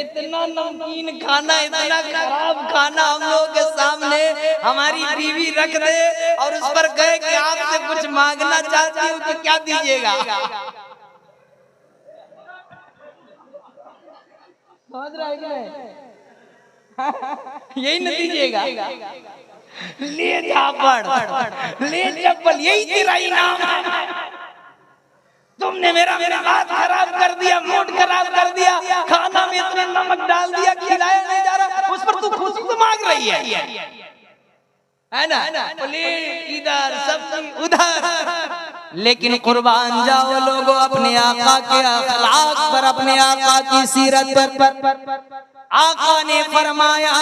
इतना नमकीन खाना, इतना खराब खाना हम लोगों के सामने हमारी बीवी रख दे और उस पर कहे कि आपसे कुछ मांगना चाहती हूँ तो क्या दीजिएगा? समझ रहा है कि नहीं? यही न दीजिएगा? ले झापड़, ले चप्पल, यही तेरा इनाम है। तुमने मेरा बात खराब कर दिया, मूड खराब कर दिया, खाना में इतना नमक डाल दिया, खिलाया नहीं जा रहा, उस पर तू खुशी तो मांग रही है ना? प्लेट इधर, सब्जी उधर। लेकिन कुर्बान जाओ लोगों अपने आका के अखलाक पर, अपने आका की सीरत पर। आका ने फरमाया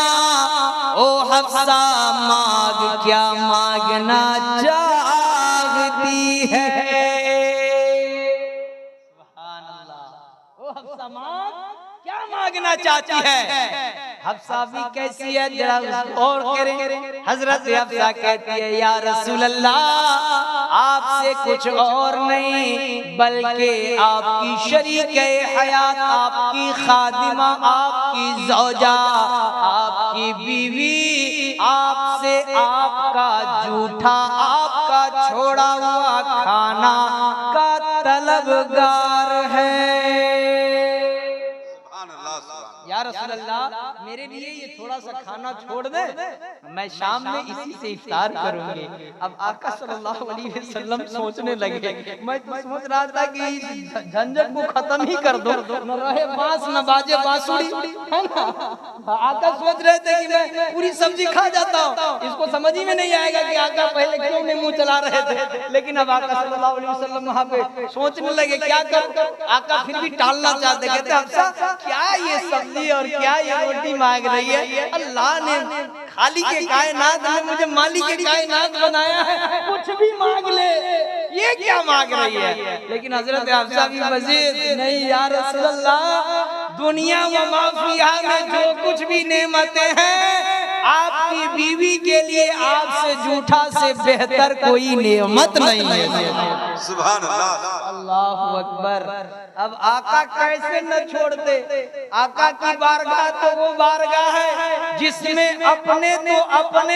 ओ हफ्सा मांग क्या मांगना चाहती है। सुभान अल्लाह। ओ हफ्सा मांग क्या मांगना चाहती है। हफ्सा भी कैसी है जरा और करें। हजरत हफ्सा कहती है या रसूल अल्लाह आपसे कुछ और नहीं बल्कि आपकी शरीके हयात, आपकी खादिमा, आपकी ज़ौजा, आपकी बीवी, आपसे आपका जूठा, आपका छोड़ा हुआ खाना का तलबगार है। या रसूल अल्लाह मेरे लिए ये थोड़ा सा खाना छोड़ दे, मैं शाम में इसी से इफ्तार करूंगी। अब आका सल्लल्लाहु अलैहि वसल्लम सोचने लगे, मैं तो सोच रहा था कि इस झंझट को खत्म ही कर दो, न रहे बांस न बाजे बांसुरी, है ना। आका सोच रहे थे कि मैं पूरी सब्जी खा जाता हूँ, इसको समझ ही में नहीं आएगा कि आका पहले क्यों नहीं मुंह चला रहे थे। लेकिन अब आका सल्लल्लाहु अलैहि वसल्लम वहाँ पे सोचने लगे क्या कर। आका फिर भी टालना चाहते, कहते हफ्सा क्या ये सब्जी और क्या ये रोटी मांग रही है? अल्लाह ने खाली के कायनात में मुझे मालिक के कायनात बनाया है, कुछ भी मांग ले, ये क्या मांग रही है? लेकिन हजरत हफ्सा भी मजीद नहीं या रसूल अल्लाह दुनिया व माफिया में जो कुछ भी नेमतें हैं आपकी बीवी के लिए आपसे जूठा से बेहतर कोई नेमत नहीं है। सुभान अल्लाह। अल्लाहु अकबर। अब आका कैसे न छोड़ते? आका की बारगाह तो वो बारगाह है जिसमें अपने तो अपने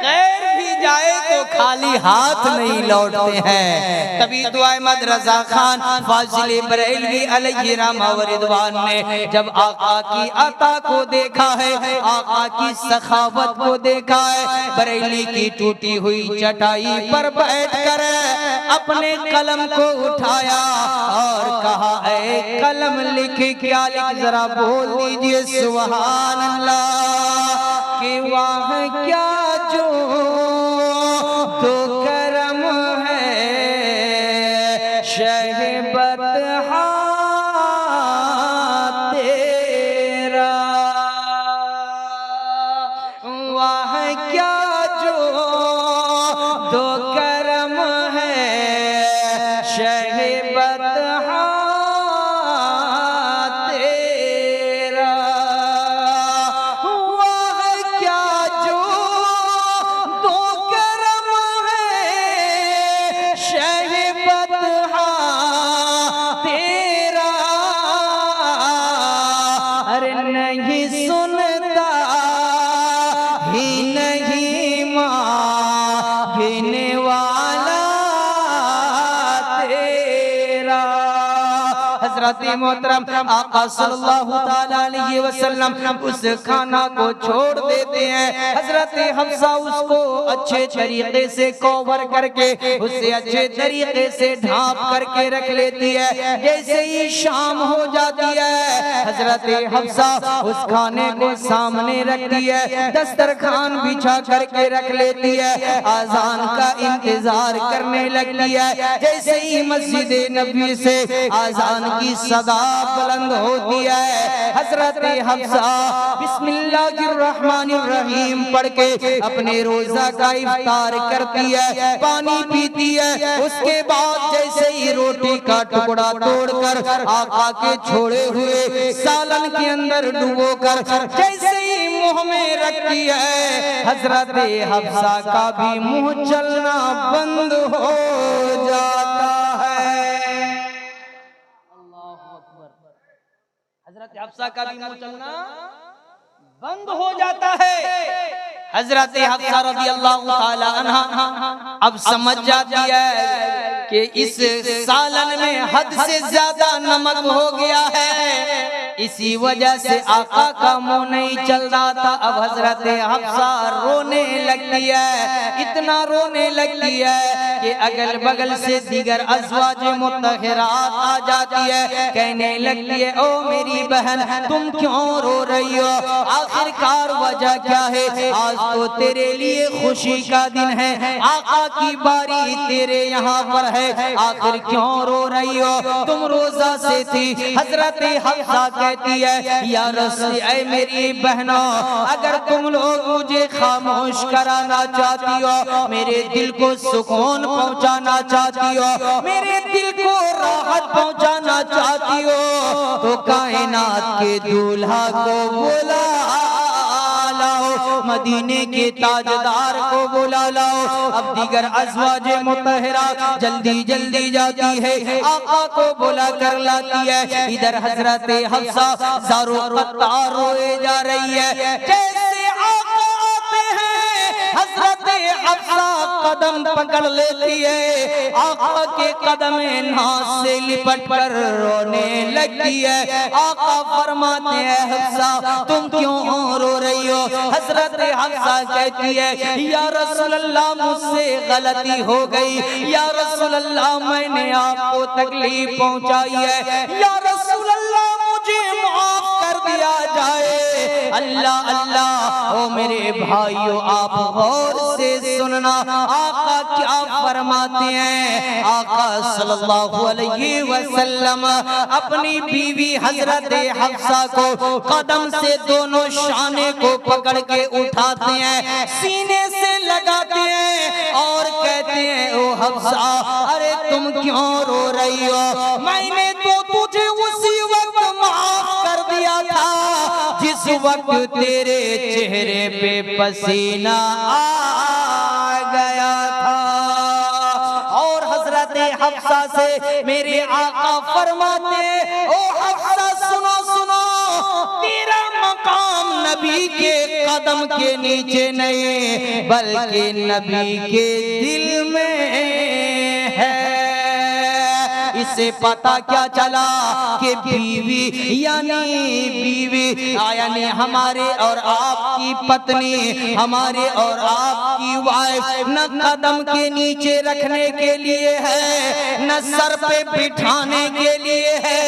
गैर भी जाए तो खाली हाथ नहीं लौटते हैं। तभी तो अहमद रजा खान फाजिल बरेलवी अलैहि रहमा व रिदवान ने जब आका की अता को देखा है, आका की सखावत को देखा है, बरेली की टूटी हुई चटाई पर बैठकर अपने कलम को उठाया और कहा ऐ कलम लिख, क्या लिख जरा बोल दीजिए सुभान अल्लाह। कि वाह क्या जो तो करम है शहबत तेरा, वाह क्या जो तो करम है शहबत मोहतरम आका सल्लल्लाहु ताला अलैहि वसल्लम उस खाना को छोड़ देते हैं। हजरत हफ्सा उसको अच्छे तरीके से कवर करके उसे अच्छे तरीके से ढांप करके रख लेती है। जैसे ही शाम हो जाती है हजरत हफ्सा उस खाने को सामने रखती है, दस्तरखान बिछा करके रख लेती है, आजान का इंतजार करने लगती है। जैसे ही मस्जिद नबी से आजान की सदा बुलंद होती है। हजरत हफ्सा बिस्मिल्लाहिर्रहमानिर्रहीम पढ़ के अपने रोजा का इफ्तार करती है, पानी पीती है। उसके बाद जैसे ही रोटी का टुकड़ा तोड़कर आका के छोड़े हुए सालन के अंदर डुबोकर जैसे ही मुंह में रखती है, हजरत हफ्सा का भी मुंह चलना बंद हो जाता है। हजरत हफ्सा का भी मुंह चलना बंद हो जाता है। हजरत हफ्सा रज़ियल्लाहु ताला अन्हा अब समझ जाती है कि इस सालन में हद से ज्यादा नमक हो गया है, इसी वजह से आका का मुंह नहीं चल रहा था। अब हजरत हफ्सा रोने लगती है, इतना रोने लगती है कि अगल बगल से दीगर अज़वाज मुत्तहरात आ जाती है, कहने लगती है ओ मेरी बहन तुम क्यों रो रही हो, आखिरकार वजह क्या है, आज तो तेरे लिए खुशी का दिन है, आका की बारी तेरे यहाँ पर है, आखिर क्यों रो रही हो, तुम रोजा से थी। हजरत हफ्सा कहती है या रसूल ऐ मेरी बहनों, अगर तुम लोग मुझे खामोश कराना चाहती हो, मेरे दिल को सुकून पहुंचाना चाहती हो, मेरे दिल को राहत पहुंचाना चाहती हो, तो कायनात के दूल्हा को बुला लाओ, मदीने के ताजदार को बुला लाओ। अब दीगर अज़वाज मुत्तहरा जल्दी जल्दी जाती है, आका को बुला कर लाती है। इधर हजरत हफ्सा ज़ारो क़त्तार रोए जा रही है। जैसे आका आते हैं हजरत हफ्सा कदम पकड़ लेती है, आका के कदम नाज से लिपट कर रोने लगती है। आका फरमाते हैं हफ्सा तुम क्यों रो रही हो, हजरत हफ्सा कहती है या रसूल अल्लाह मुझसे गलती हो गई, या रसूल अल्लाह मैंने आपको तकलीफ पहुंचाई है, या रसूल अल्लाह मुझे माफ कर दिया जाए। अल्लाह अल्लाह ओ मेरे भाइयों आप गौर से सुनना आका क्या फरमाते हैं। आका सल्लल्लाहु अलैहि वसल्लम अपनी बीवी हजरत हफ्सा को कदम से दोनों शाने को पकड़ के उठाते हैं, सीने से लगाते हैं और कहते हैं ओ हफ्सा अरे तुम क्यों रो रही हो, मैंने तो तुझे उसी वक्त माफ कर दिया था जिस वक्त तेरे चेहरे पे पसीना आ गया था। और हजरत हफ्सा से मेरे आका फरमाते ओ हफ्सा सुनो सुनो, तेरा मकाम नबी के कदम के नीचे नहीं बल्कि नबी के दिल में है। इससे पता क्या चला कि बीवी यानी हमारे और आपकी पत्नी, हमारे और आपकी वाइफ न कदम के नीचे रखने के लिए है, न सर पे बिठाने के लिए है,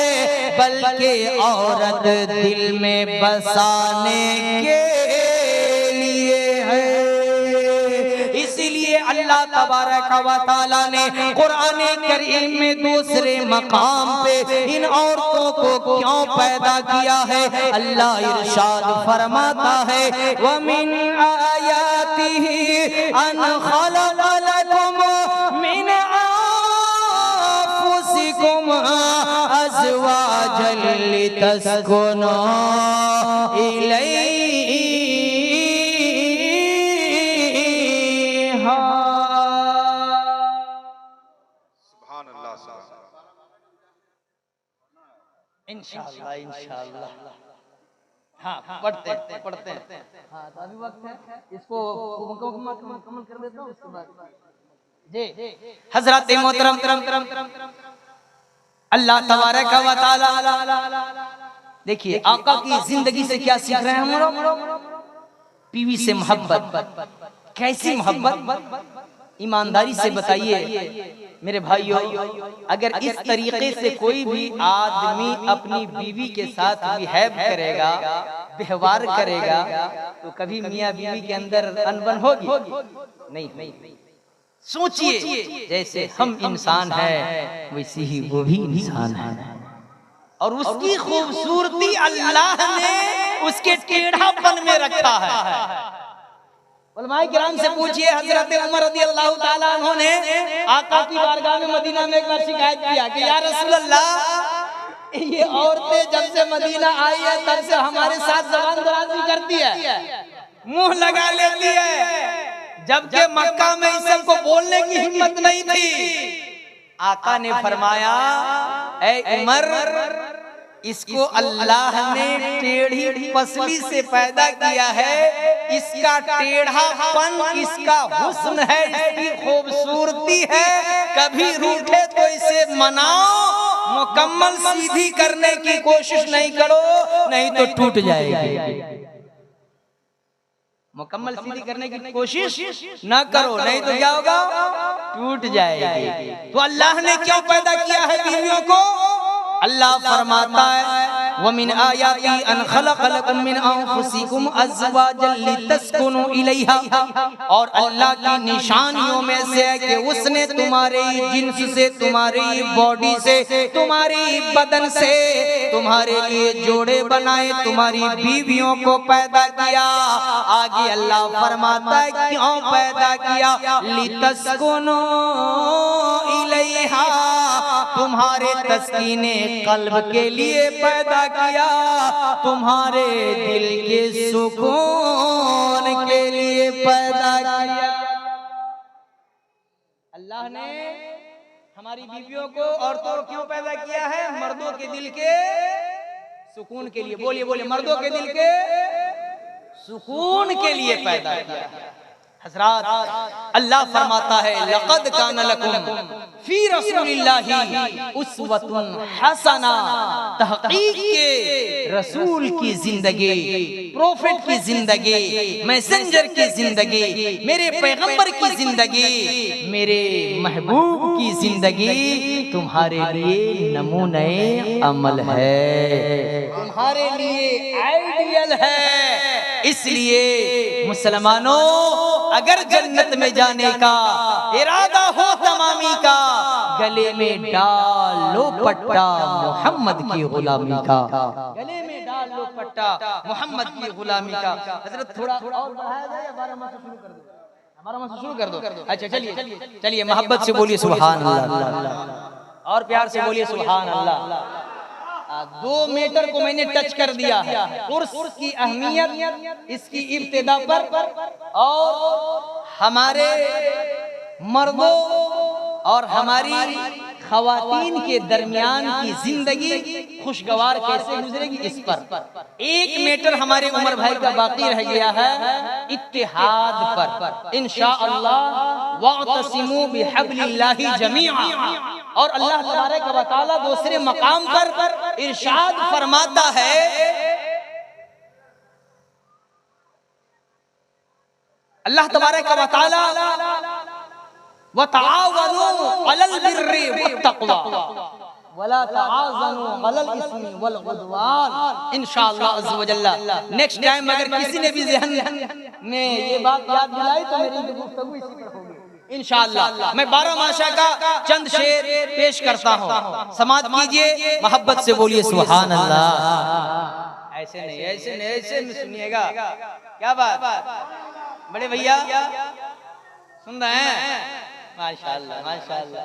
बल्कि औरत दिल में बसाने के लिए है। इसीलिए अल्लाह तबारक व तआला ने कुरान करीम में दूसरे मकाम पे इन औरतों को क्यों पैदा किया है, अल्लाह इरशाद फरमाता है व मिन आयातिही अन खलक़ लकुम मिन अनफुसिकुम अज़वाजन लितस्कुनू इलैहा। इंशाअल्लाह इंशाअल्लाह हाँ पढ़ते हैं हाँ तो अभी वक्त है इसको मुकम्मल कर देता हूँ उसके बाद जी हजरत मोहतरम अल्लाह तबारक व तआला देखिए आका की जिंदगी से क्या सीख रहे हैं हम लोग, बीवी से मोहब्बत, कैसी मोहब्बत, ईमानदारी से बताइए मेरे भाइयों, अगर इस तरीके से कोई भी आदमी अपनी बीवी के साथ बिहेव करेगा, व्यवहार करेगा, तो कभी मियाँ बीवी के अंदर अनबन होगी? नहीं। सोचिए जैसे हम इंसान हैं वैसे ही वो भी इंसान है। और उसकी खूबसूरती अल्लाह ने उसके टेढ़ापन में रखा है। उलमाए किराम से पूछिए, हजरत उमर रज़ी अल्लाह ताला अन्हु ने आका की बारगाह में मदीना में एक बार शिकायत किया कि या रसूल अल्लाह, ये औरतें जब से मदीना आई है तब से हमारे साथ ज़बान दराज़ी करती है, मुंह लगा लेती है, जबकि मक्का में इस सबको बोलने की हिम्मत नहीं थी। आका ने फरमाया, ऐ उमर, इसको अल्लाह ने टेढ़ी पसली से पैदा किया है, इसका टेढ़ापन इसका हुस्न है, इसकी खूबसूरती है, कभी रूठे तो इसे मनाओ, मुकम्मल सीधी करने की कोशिश नहीं करो, नहीं तो टूट जाएगी। मुकम्मल सीधी करने की कोशिश ना करो, नहीं तो क्या होगा, टूट जाएगी। तो अल्लाह ने क्यों पैदा किया है बीवियों को? अल्लाह फरमाता है, वमिन आयाती अन खलक़ लकुम मिन अनफुसिकुम अज़वाजन लितस्कुनु इलैहा, और अल्लाह की निशानियों में से है कि उसने तुम्हारे जिन्स से, तुम्हारी बॉडी से, तुम्हारी बदन से तुम्हारे लिए जोड़े बनाए, तुम्हारी बीवियों को पैदा किया। आगे अल्लाह फरमाता है क्यों पैदा किया? लितस्कुनु इलैहा, तुम्हारे तस्कीने कल्ब के लिए पैदा किया, तुम्हारे दिल के सुकून के लिए पैदा किया। अल्लाह ने हमारी बीवियों को, औरतों को क्यों पैदा किया है? मर्दों के दिल के सुकून के लिए। बोलिए बोलिए, मर्दों के दिल के सुकून के लिए पैदा किया। हज़रात, अल्लाह फरमाता है, लक़द कान लकुम फी रसूलिल्लाहि उस्वतुन हसना, तहक़ीक़ के रसूल की जिंदगी, प्रोफेट की जिंदगी, मैसेंजर की जिंदगी, मेरे पैगंबर की जिंदगी, मेरे महबूब की जिंदगी तुम्हारे लिए नमूने अमल है, तुम्हारे लिए आइडियल है। इसलिए मुसलमानों, अगर जन्नत में जाने का इरादा हो तमामी का, गले में डाल लो पट्टा मोहम्मद की गुलामी का, गले में डाल लो पट्टा मोहम्मद की गुलामी का। हजरत थोड़ा और बढ़ाया जाए या 12 माह से शुरू कर दो? 12 माह से शुरू कर दो। अच्छा चलिए चलिए, मोहब्बत से बोलिए सुभान अल्लाह, और प्यार से बोलिए सुभान अल्लाह। 2 मीटर को मैंने टच कर दिया है। उर्स की अहमियत इसकी इब्तिदा पर, और हमारे मर्दों और हमारी खवातीन के दरमियान की जिंदगी खुशगवार कैसे गुजरेगी, इस पर 1 मीटर हमारे उमर भाई का बाकी रह गया है इत्तिहाद पर। इंशाअल्लाह वअतसिमू बिहब्लिल्लाहि जमीआ। और अल्लाह तबारक व तआला दूसरे मकाम पर इरशाद फरमाता है, अल्लाह तबारक व तआला वतआवनु अलल बिर्रि वत्तक़वा वला तआज़नु अलल इस्मि वल उद्वान। इंशाअल्लाह अज़्ज़ व जल्ला नेक्स्ट टाइम अगर किसी ने भी ज़हन में ये बात याद दिलाई तो मेरी गुफ्तगू इसी पर होगी इंशाअल्लाह। मैं 12 माशा का चंद शेर पेश करता हूँ, समाअत कीजिए, मोहब्बत से बोलिए सुभान अल्लाह। ऐसे नहीं, ऐसे नहीं, ऐसे में सुनिएगा। क्या बात बड़े भैया सुन रहे हैं? माशाअल्लाह माशाअल्लाह,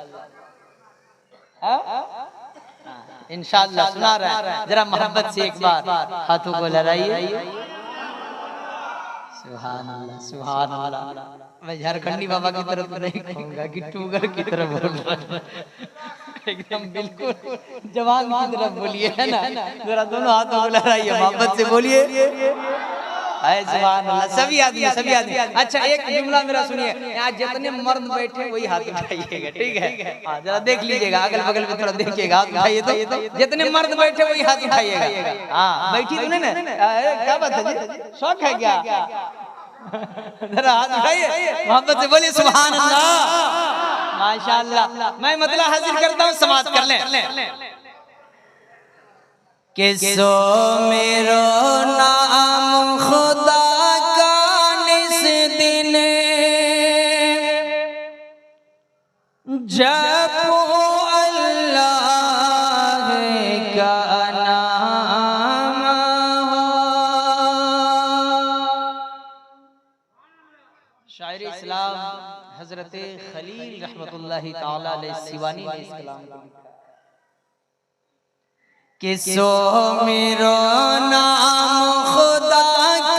इंशाअल्लाह सुना रहा है। जरा मोहब्बत से एक बार हाथों को लहराइए, सुभान अल्लाह सुभान अल्लाह। मैं झारखंडी बाबा की तरफ नहीं कहूँगा, गिट्टूगर की तरफ बोलूँगा, एकदम बिल्कुल जवान की तरफ बोलिए, है ना? जरा दोनों हाथों को लहराइए, मोहब्बत से बोलिए सुभान अल्लाह। सभी आदमी। अच्छा एक जुमला मेरा सुनिए, यहाँ जितने मर्द बैठे वही हाथ उठाइएगा, ठीक है? हाँ जरा देख लीजिएगा, अगल बगल में थोड़ा देखिएगा, हाथ उठाइए तो जितने मर्द बैठे वही हाथ उठाइएगा। हाँ बैठी तो नहीं ना? क्या बात है जी, शौक है क्या? जरा हाथ उठाइए, मोहब्बत से बोलिए सुभान अल्लाह माशाअल्लाह। मैं मतलब हाजिर करता हूँ, समाअत कर लें। किसो मेरो नाम खुदा का निस दिन जपो अल्लाह का हजरत खलील रहमतुल्लाहि ताला अलैहि सिवानी ने इस कलाम को लिखा कि सो मेरो नाम खुदा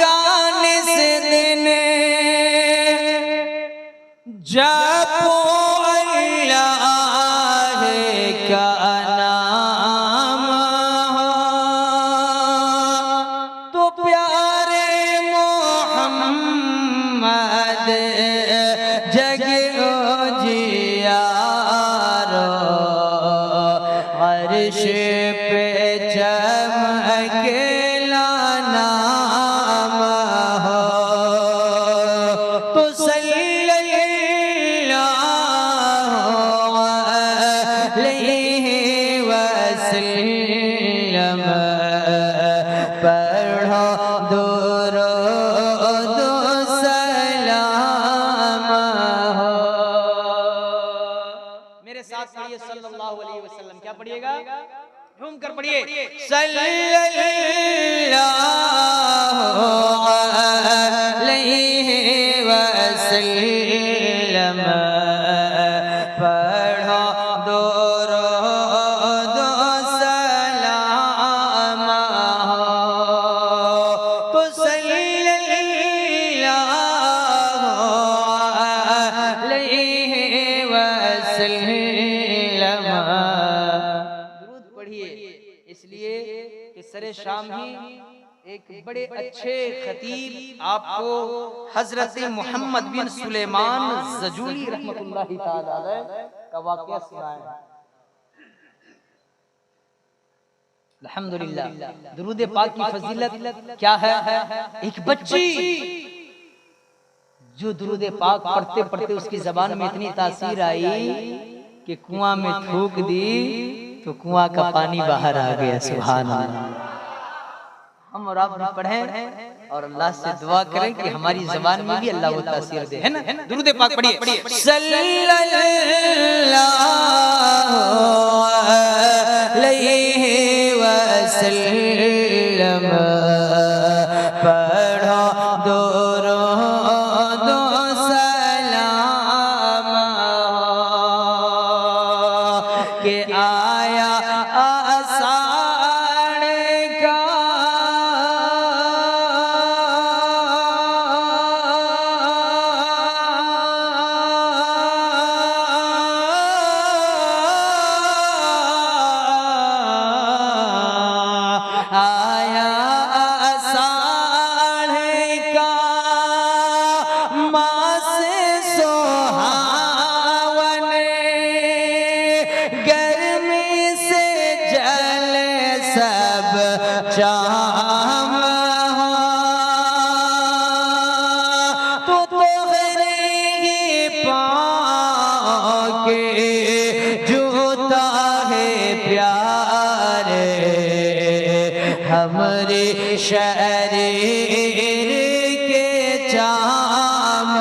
का निस दिन जपो अल्लाह का नाम हो तो प्यारे मोहम्मद जग जियारो अर्श पे चमकेला नाम हो तो सल्लल्लाहु अलैहि वसल्लम पढ़ो दुरूद सलाम हो। मेरे साथ पढ़िए सल्लल्लाहु अलैहि वसल्लम। क्या पढ़िएगा? झूम कर पढ़िए सल्लल्लाहु अलैहि वसल्लम पढ़ो दुरूद सलाम हो तो सल्लल्लाहु अलैहि वसल्लम। दुरूद पढ़िए इसलिए कि सरे शाम ही एक बड़े अच्छे खतीब आपको हजरत मोहम्मद बिन सुलेमान ज़जूली रहमतुल्लाहि ताला अलैह का वाक़या सुनाए। अल्हम्दुलिल्लाह। दुरूद पाक की फजीलत क्या है? एक बच्ची जो दुरूद पाक पढ़ते पढ़ते उसकी जबान में इतनी तासीर आई कि कुआं में थूक दी तो कुआं का पानी बाहर आ गया। सुभान अल्लाह। हम और आप भी पढ़ें और अल्लाह से दुआ करें कि हमारी जबान में भी अल्लाह वो तासीर दे, है ना? दुरूद पाक पढ़िए सल्लल्लाहु अलैहि वसल्लम पढ़ो दुरूद सलाम हो कि आया आषाढ़ का आया आषाढ़ का मास सुहावन गर्मी से जले सब चाम हो तो तोहरे ही पाँव के जूता है प्यारे हमरे शरीर के चाम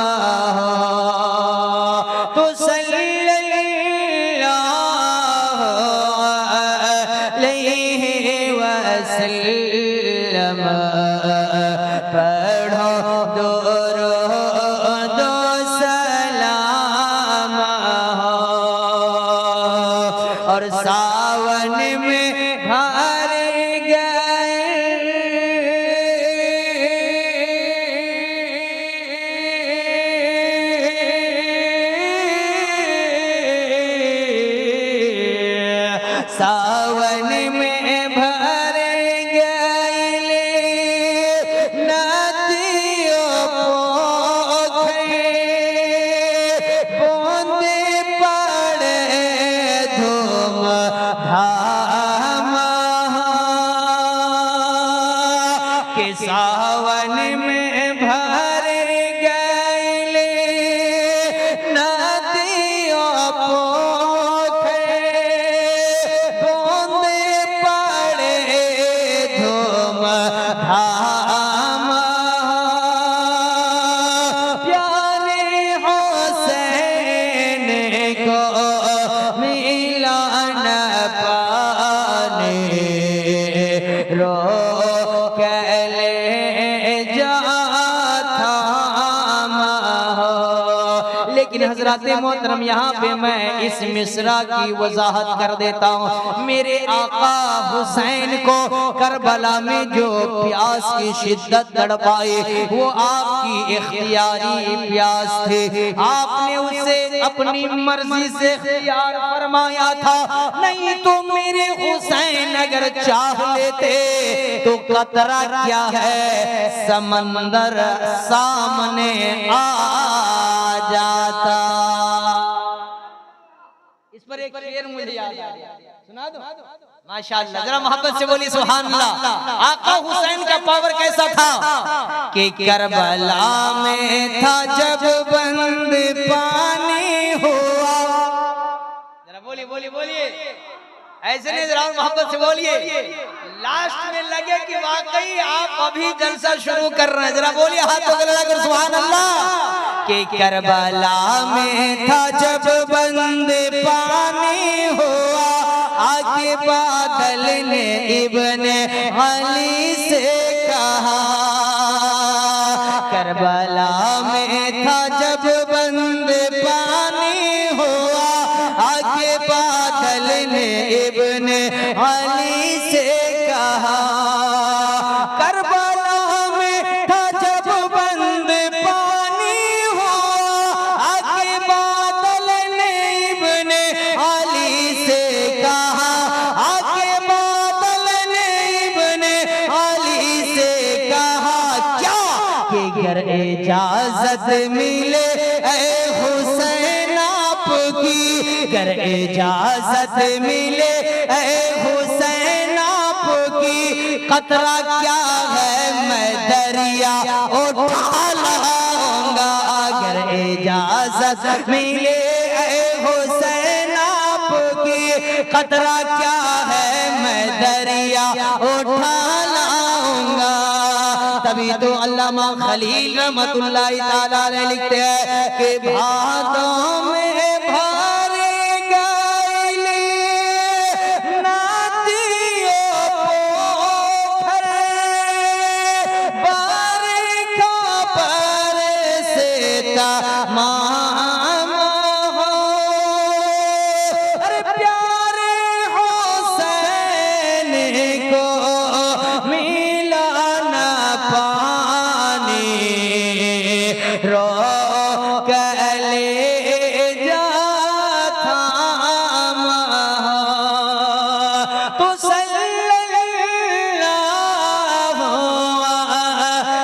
हो तो सल्लल्लाहु अलैहि वसल्लम पढ़ो दुरूद सलाम हो और सावन में भर सावन में भर गए नदियों पोखरे बूंदे पड़े धूम धाम के सावन में भर गए नदियों पोखरे हजरत मोहतरम यहाँ पे मैं इस मिसरा की वजाहत कर देता हूँ। मेरे आका हुसैन को करबला में जो प्यास की शिद्दत तड़पाई वो आपकी इख्तियारी प्यास थे। आपने उसे अपनी मर्जी से इख्तियार फरमाया था, नहीं तो मेरे हुसैन अगर चाह लेते तो कतरा क्या है समंदर सामने आ जाता। इस पर एक शेर मुझे याद आ गया, सुना दो? माशाअल्लाह, जरा मोहब्बत से बोलिए सुभान अल्लाह। आका हुसैन का पावर कैसा था कि करबला में था जब बंद पानी हुआ। जरा बोलिए बोलिए बोलिए, ऐसे नहीं, जरा मोहब्बत से बोलिए। लास्ट में लगे कि वाकई आप अभी जलसा शुरू कर रहे हैं। जरा बोलिए हाथ लगाकर सुभान अल्लाह। कि करबला में था जब बंद पानी हुआ, आगे बादल ने इब्ने अली से कहा। करबला में था जब बंद पानी हुआ, आगे बादल ने इब्ने अली से कहा। करबला में था जब बंद पानी हुआ, आगे बादल ने इब्ने अली से कहा। आगे बादल ने इब्ने अली से कहा क्या कि अगर इजाजत मिले ऐ हुसैन आपकी, अगर इजाजत मिले ऐ हुसैन आपकी, कतरा क्या है मैं दरिया उठा लाऊंगा। अगर इजाजत मिले ऐ हुसैन आपकी, कतरा क्या है मैं दरिया उठा लाऊंगा। तभी तो अल्लामा खलील रहमतुल्लाहि ताला अलैह लिखते हैं कि भादों में भरे गायले नदियों पोखर, बारिका बरसे तमाम हो। अरे प्यारे हुसैन को मिला ना पानी, रो कले जा थाम तो सल्लल्लाहु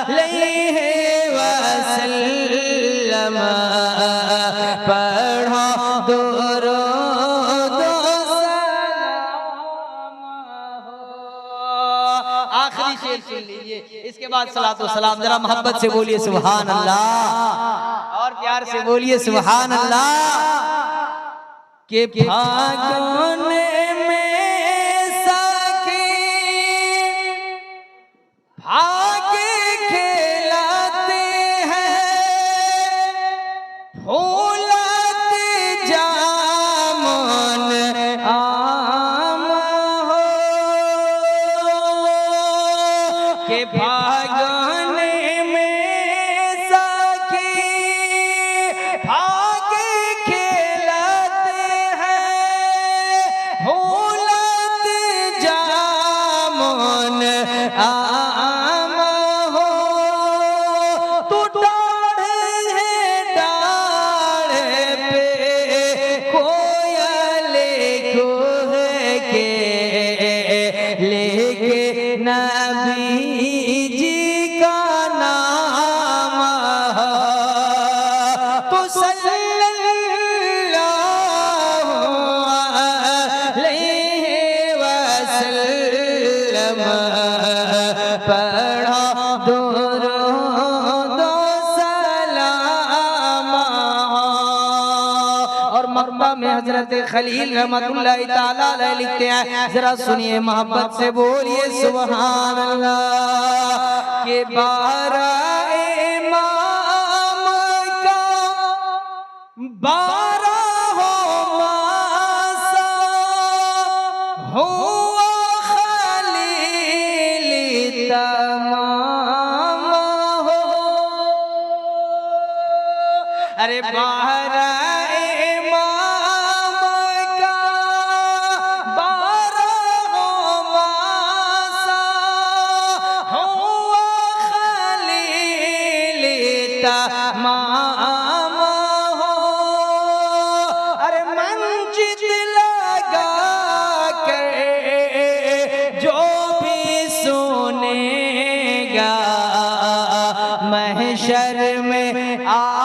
अलैहि वसल्लम पढ़ो दुरूद सलाम हो। आखिरी शेर सुन लीजिए, इसके बाद सलातो सलाम। जरा मोहब्बत से बोलिए सुभान अल्लाह, और प्यार से बोलिए सुभान अल्लाह। के फागुन में सखी भागे खेलाते हैं, फूलते जामुन आम हो। के फागुन में सखी भागे खेलते हैं, फूलते जामुन आम हो। तू डाढ़ है डाढ़ पे कोयल कोह के लेके नबी जी का नाम हो। तो सल्लल्लाहु अलैहि वसल्लम पढ़ो दुरूद सलाम। और मक्का में हजरत खलील रहमतुल्लाहि ताला अलैह लिखते हैं, जरा सुनिए मोहब्बत से बोलिए सुभान अल्लाह। के 12 इमाम का 12 मासा हुआ खलील तमाम हो। अरे 12 मामा हो, अरे मंजिल लगा कर जो भी सुनेगा महशर में आ